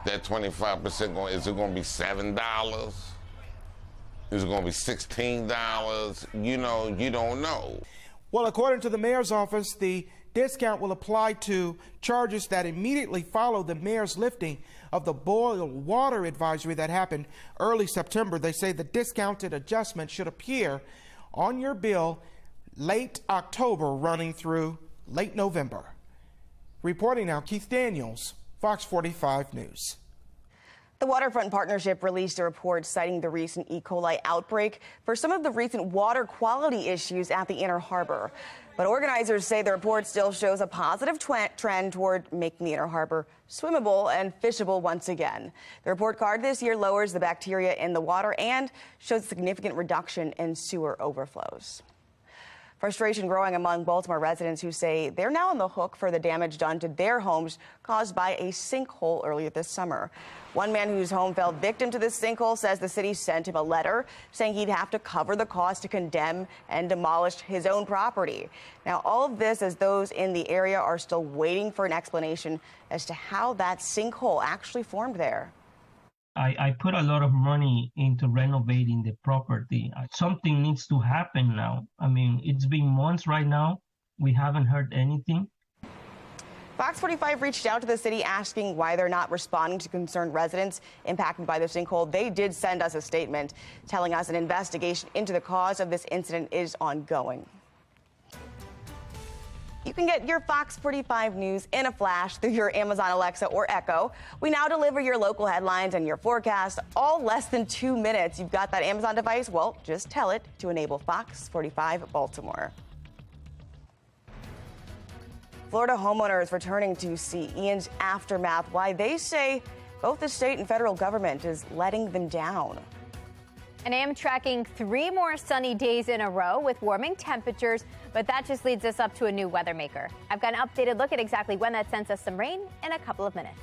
that 25% is it going to be $7? Is it going to be $16? You know, you don't know. Well, according to the mayor's office, the discount will apply to charges that immediately follow the mayor's lifting of the boil water advisory that happened early September. They say the discounted adjustment should appear on your bill late October, running through late November. Reporting now, Keith Daniels, Fox 45 News. The Waterfront Partnership released a report citing the recent E. coli outbreak for some of the recent water quality issues at the Inner Harbor. But organizers say the report still shows a positive trend toward making the Inner Harbor swimmable and fishable once again. The report card this year lowers the bacteria in the water and shows a significant reduction in sewer overflows. Frustration growing among Baltimore residents who say they're now on the hook for the damage done to their homes caused by a sinkhole earlier this summer. One man whose home fell victim to this sinkhole says the city sent him a letter saying he'd have to cover the cost to condemn and demolish his own property. Now, all of this as those in the area are still waiting for an explanation as to how that sinkhole actually formed there. I put a lot of money into renovating the property. Something needs to happen now. I mean, it's been months right now. We haven't heard anything. Fox 45 reached out to the city asking why they're not responding to concerned residents impacted by the sinkhole. They did send us a statement telling us an investigation into the cause of this incident is ongoing. You can get your Fox 45 news in a flash through your Amazon Alexa or Echo. We now deliver your local headlines and your forecast, all less than 2 minutes. You've got that Amazon device? Well, just tell it to enable Fox 45 Baltimore. Florida homeowners returning to see Ian's aftermath, why they say both the state and federal government is letting them down. And I am tracking 3 more sunny days in a row with warming temperatures, but that just leads us up to a new weather maker. I've got an updated look at exactly when that sends us some rain in a couple of minutes.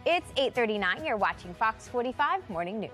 It's 8:39. You're watching Fox 45 Morning News.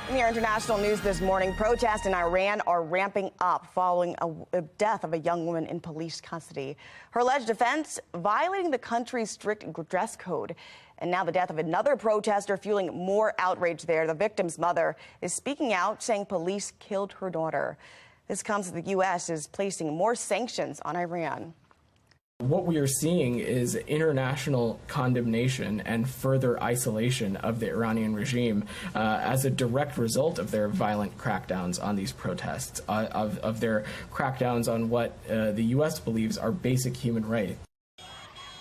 In your international news this morning, protests in Iran are ramping up following a death of a young woman in police custody. Her alleged offense, violating the country's strict dress code. And now the death of another protester fueling more outrage there. The victim's mother is speaking out, saying police killed her daughter. This comes as the U.S. is placing more sanctions on Iran. What we are seeing is international condemnation and further isolation of the Iranian regime as a direct result of their violent crackdowns on these protests, of their crackdowns on what the U.S. believes are basic human rights.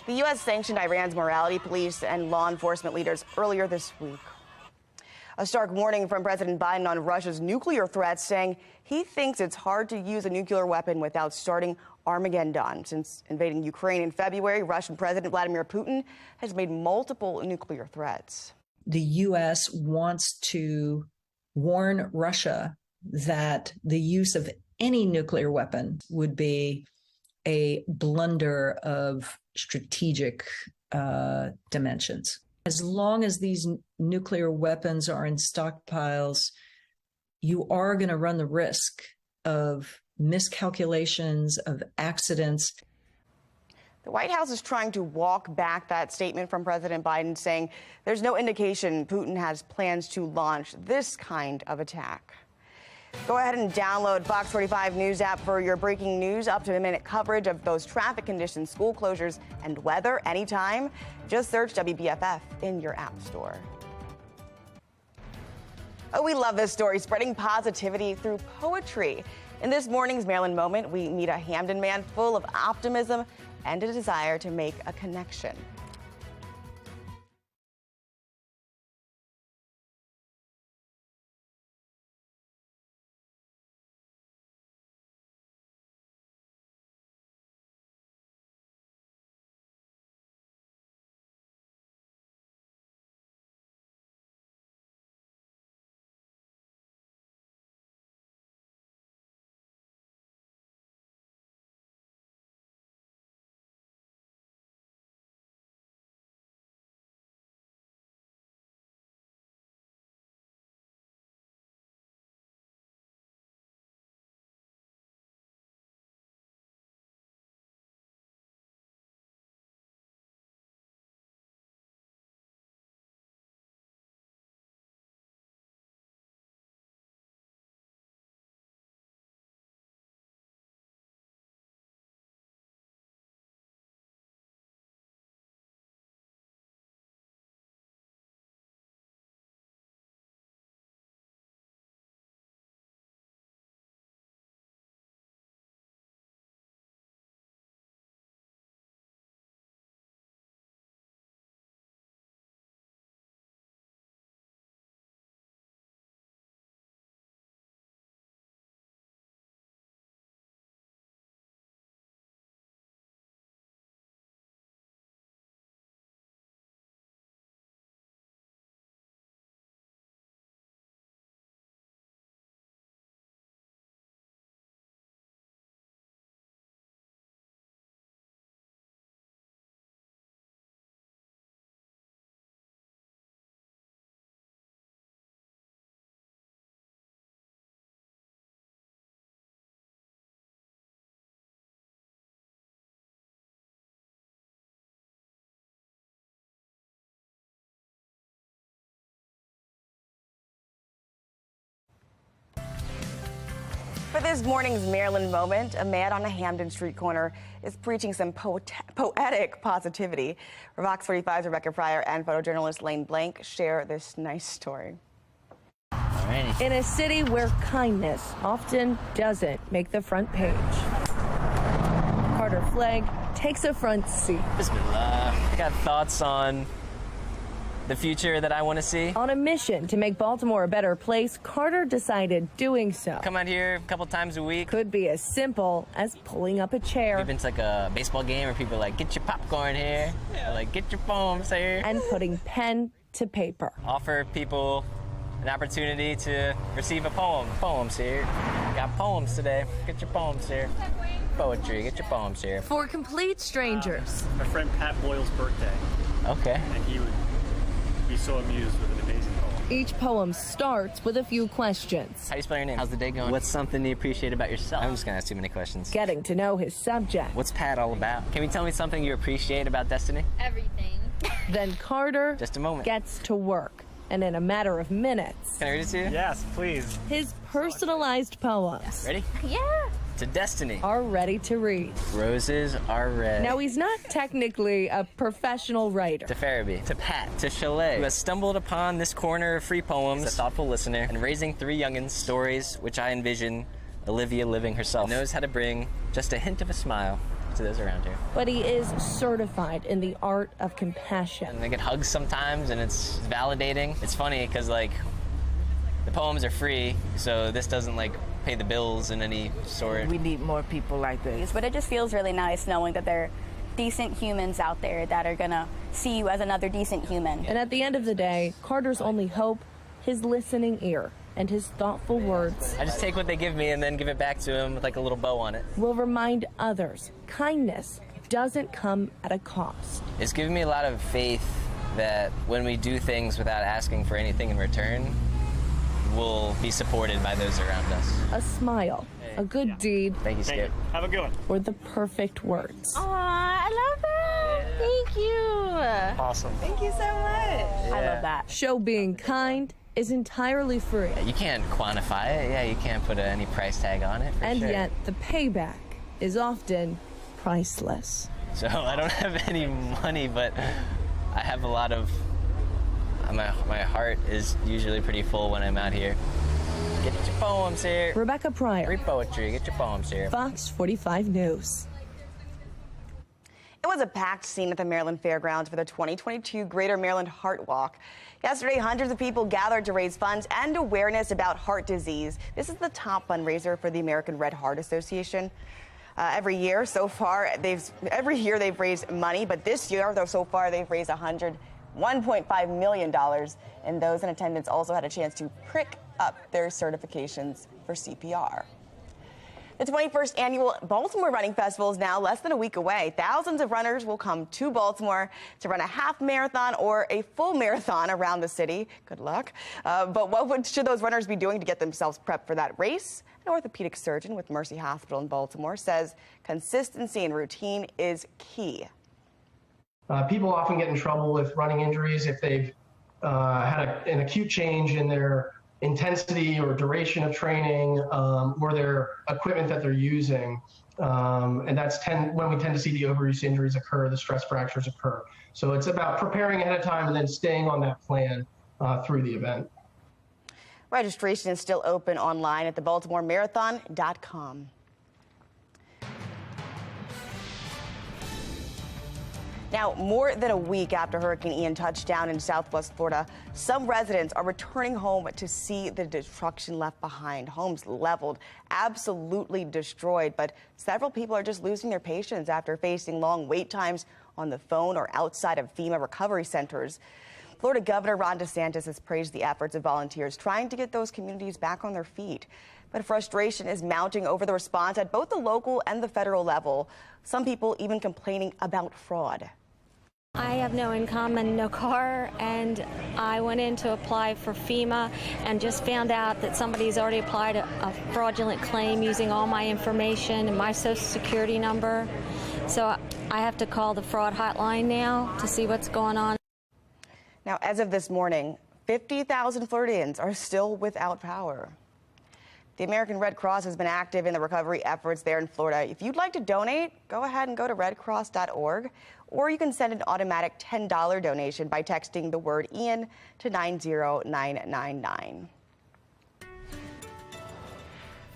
The U.S. sanctioned Iran's morality police and law enforcement leaders earlier this week. A stark warning from President Biden on Russia's nuclear threats, saying he thinks it's hard to use a nuclear weapon without starting Armageddon. Since invading Ukraine in February, Russian President Vladimir Putin has made multiple nuclear threats. The U.S. wants to warn Russia that the use of any nuclear weapon would be a blunder of strategic dimensions. As long as these nuclear weapons are in stockpiles, you are going to run the risk of miscalculations, of accidents. The White House is trying to walk back that statement from President Biden, saying there's no indication Putin has plans to launch this kind of attack. Go ahead and download Fox 45 News app for your breaking news, up-to-the-minute coverage of those traffic conditions, school closures, and weather anytime. Just search WBFF in your app store. Oh, we love this story, spreading positivity through poetry. In this morning's Maryland Moment, we meet a Hamden man full of optimism and a desire to make a connection. For this morning's Maryland Moment, a man on a Hamden street corner is preaching some poetic positivity. Fox 45's Rebecca Fryer and photojournalist Lane Blank share this nice story. In a city where kindness often doesn't make the front page, Carter Flagg takes a front seat. I got thoughts on the future that I want to see. On a mission to make Baltimore a better place, Carter decided doing so Come out here a couple times a week. could be as simple as pulling up a chair We've been to like a baseball game where people are like, get your popcorn here, or like get your poems here. and putting pen to paper. Offer people an opportunity to receive a poem. Poems here. Got poems today. Get your poems here. Poetry, get your poems here. For complete strangers. My friend Pat Boyle's birthday. Okay. And he would be so amused with an amazing poem. Each poem starts with a few questions. How do you spell your name? How's the day going? What's something you appreciate about yourself? I'm just gonna ask too many questions. Getting to know his subject. What's Pat all about? Can you tell me something you appreciate about Destiny? Everything. Then Carter Just a moment. gets to work. And in a matter of minutes, Can I read it to you? Yes, please. his personalized poems Ready? Yeah. To Destiny. are ready to read. Roses are red. Now, he's not technically a professional writer. To Farabee, to Pat, to Chalet, who has stumbled upon this corner of free poems, a thoughtful listener, and raising three youngins, stories which I envision Olivia living herself, knows how to bring just a hint of a smile to those around her. But he is certified in the art of compassion. And I get hugs sometimes, and it's validating. It's funny, because, like, The poems are free, so this doesn't like pay the bills in any sort. We need more people like this. But it just feels really nice knowing that there are decent humans out there that are gonna see you as another decent human. And at the end of the day, Carter's only hope, his listening ear and his thoughtful words. I just take what they give me and then give it back to him with like a little bow on it. Will remind others kindness doesn't come at a cost. It's given me a lot of faith that when we do things without asking for anything in return, we'll be supported by those around us. A smile, a good deed. Thank you, Skip. Have a good one. Or the perfect words. Aw, I love that. Thank you. Awesome. Thank you so much. I love that. Show being kind is entirely free. You can't quantify it. Yeah, you can't put any price tag on it. And sure. yet the payback is often priceless. So I don't have any money, but I have a lot of, my heart is usually pretty full when I'm out here. Get your poems here. Rebecca Pryor. Read poetry, get your poems here. Fox 45 News. It was a packed scene at the Maryland Fairgrounds for the 2022 Greater Maryland Heart Walk. Yesterday, hundreds of people gathered to raise funds and awareness about heart disease. This is the top fundraiser for the American Red Heart Association. Every year they've raised money, but this year, though, so far they've raised $1.5 million, and those in attendance also had a chance to prick up their certifications for CPR. The 21st annual Baltimore Running Festival is now less than a week away. Thousands of runners will come to Baltimore to run a half marathon or a full marathon around the city. Good luck. But what should those runners be doing to get themselves prepped for that race? An orthopedic surgeon with Mercy Hospital in Baltimore says consistency and routine is key. People often get in trouble with running injuries if they've had an acute change in their intensity or duration of training or their equipment that they're using. And that's when we tend to see the overuse injuries occur, the stress fractures occur. So it's about preparing ahead of time and then staying on that plan through the event. Registration is still open online at thebaltimoremarathon.com. Now, more than a week after Hurricane Ian touched down in southwest Florida, some residents are returning home to see the destruction left behind. Homes leveled, absolutely destroyed, but several people are just losing their patience after facing long wait times on the phone or outside of FEMA recovery centers. Florida Governor Ron DeSantis has praised the efforts of volunteers trying to get those communities back on their feet. But frustration is mounting over the response at both the local and the federal level. Some people even complaining about fraud. I have no income and no car, and I went in to apply for FEMA and just found out that somebody's already applied a fraudulent claim using all my information and my social security number. So I have to call the fraud hotline now to see what's going on. Now, as of this morning, 50,000 Floridians are still without power. The American Red Cross has been active in the recovery efforts there in Florida. If you'd like to donate, go ahead and go to redcross.org, or you can send an automatic $10 donation by texting the word Ian to 90999.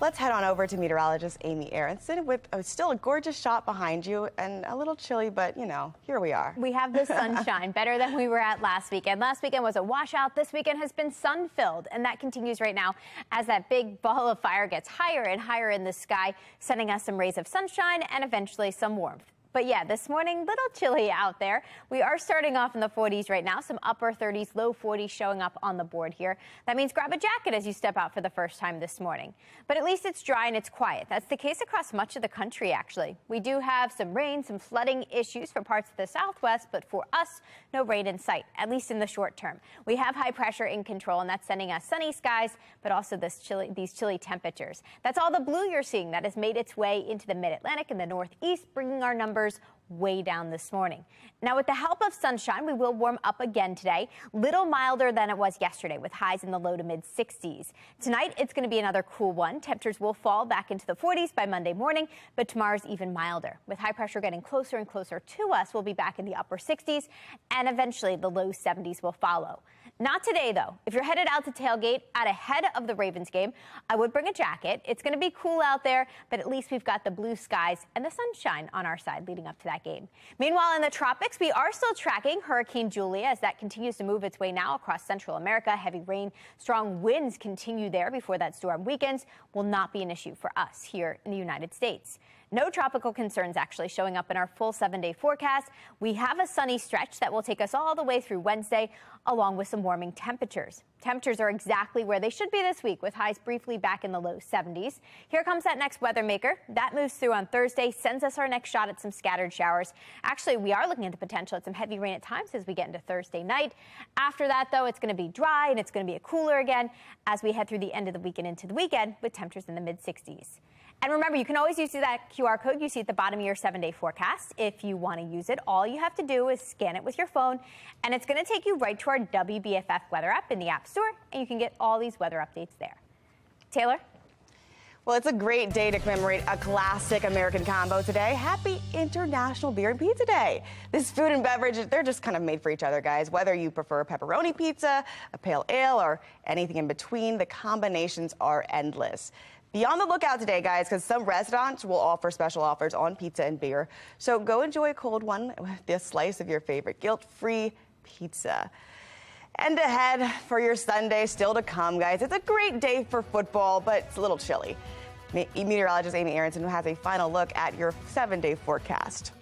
Let's head on over to meteorologist Amy Aronson with still a gorgeous shot behind you and a little chilly, but, you know, here we are. We have the sunshine, better than we were at last weekend. Last weekend was a washout. This weekend has been sun-filled, and that continues right now as that big ball of fire gets higher and higher in the sky, sending us some rays of sunshine and eventually some warmth. But yeah, this morning, little chilly out there. We are starting off in the 40s right now, some upper 30s, low 40s showing up on the board here. That means grab a jacket as you step out for the first time this morning. But at least it's dry and it's quiet. That's the case across much of the country, actually. We do have some rain, some flooding issues for parts of the southwest, but for us, no rain in sight, at least in the short term. We have high pressure in control, and that's sending us sunny skies, but also these chilly temperatures. That's all the blue you're seeing that has made its way into the mid-Atlantic and the northeast, bringing our numbers way down this morning. Now, with the help of sunshine, we will warm up again today. Little milder than it was yesterday, with highs in the low to mid 60s. Tonight, it's going to be another cool one. Temperatures will fall back into the 40s by Monday morning, but tomorrow's even milder. With high pressure getting closer and closer to us, we'll be back in the upper 60s, and eventually the low 70s will follow. Not today, though. If you're headed out to tailgate ahead of the Ravens game, I would bring a jacket. It's going to be cool out there, but at least we've got the blue skies and the sunshine on our side leading up to that game. Meanwhile, in the tropics, we are still tracking Hurricane Julia as that continues to move its way now across Central America. Heavy rain, strong winds continue there before that storm weakens. Will not be an issue for us here in the United States. No tropical concerns actually showing up in our full 7-day forecast. We have a sunny stretch that will take us all the way through Wednesday, along with some warming temperatures. Temperatures are exactly where they should be this week, with highs briefly back in the low 70s. Here comes that next weather maker. That moves through on Thursday, sends us our next shot at some scattered showers. Actually, we are looking at the potential at some heavy rain at times as we get into Thursday night. After that, though, it's going to be dry and it's going to be cooler again as we head through the end of the week and into the weekend with temperatures in the mid-60s. And remember, you can always use that QR code you see at the bottom of your 7-day forecast. If you want to use it, all you have to do is scan it with your phone, and it's going to take you right to our WBFF weather app in the App Store, and you can get all these weather updates there. Taylor? Well, it's a great day to commemorate a classic American combo today. Happy International Beer and Pizza Day. This food and beverage, they're just kind of made for each other, guys. Whether you prefer pepperoni pizza, a pale ale, or anything in between, the combinations are endless. Be on the lookout today, guys, because some restaurants will offer special offers on pizza and beer. So go enjoy a cold one with this slice of your favorite guilt-free pizza. And ahead for your Sunday still to come, guys. It's a great day for football, but it's a little chilly. Meteorologist Amy Aronson has a final look at your 7-day forecast.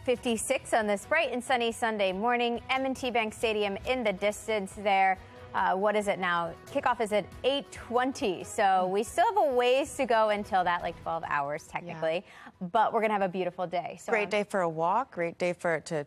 .56 on this bright and sunny Sunday morning. M&T Bank Stadium in the distance there. What is it now? Kickoff is at 8:20, so we still have a ways to go until that, like 12 hours technically. Yeah. But we're going to have a beautiful day. So great day for a walk, great day to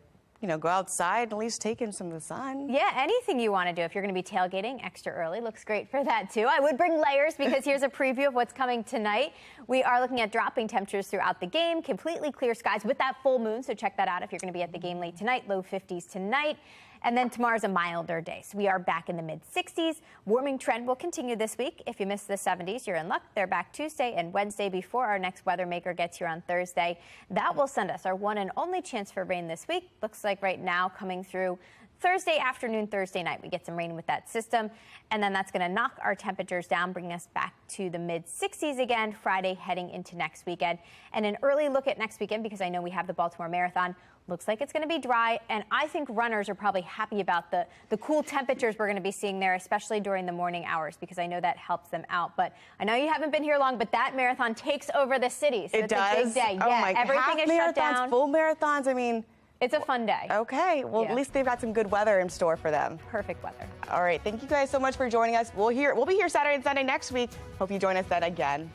go outside, at least take in some of the sun. Yeah, anything you want to do. If you're going to be tailgating extra early, looks great for that too. I would bring layers because here's a preview of what's coming tonight. We are looking at dropping temperatures throughout the game, completely clear skies with that full moon, so check that out if you're going to be at the game late tonight. Low 50s tonight. And then tomorrow's a milder day. So we are back in the mid-60s. Warming trend will continue this week. If you missed the 70s, you're in luck. They're back Tuesday and Wednesday before our next weather maker gets here on Thursday. That will send us our one and only chance for rain this week. Looks like right now coming through Thursday afternoon, Thursday night, we get some rain with that system, and then that's going to knock our temperatures down, bringing us back to the mid-60s again Friday heading into next weekend. And an early look at next weekend, because I know we have the Baltimore Marathon, looks like it's going to be dry, and I think runners are probably happy about the cool temperatures we're going to be seeing there, especially during the morning hours, because I know that helps them out. But I know you haven't been here long, but that marathon takes over the city, so it does? A big day. Oh yeah, my, everything is shut down. Full marathons, I mean... It's a fun day. Okay, well, at least they've got some good weather in store for them. Perfect weather. All right, thank you guys so much for joining us. We'll be here Saturday and Sunday next week. Hope you join us then again.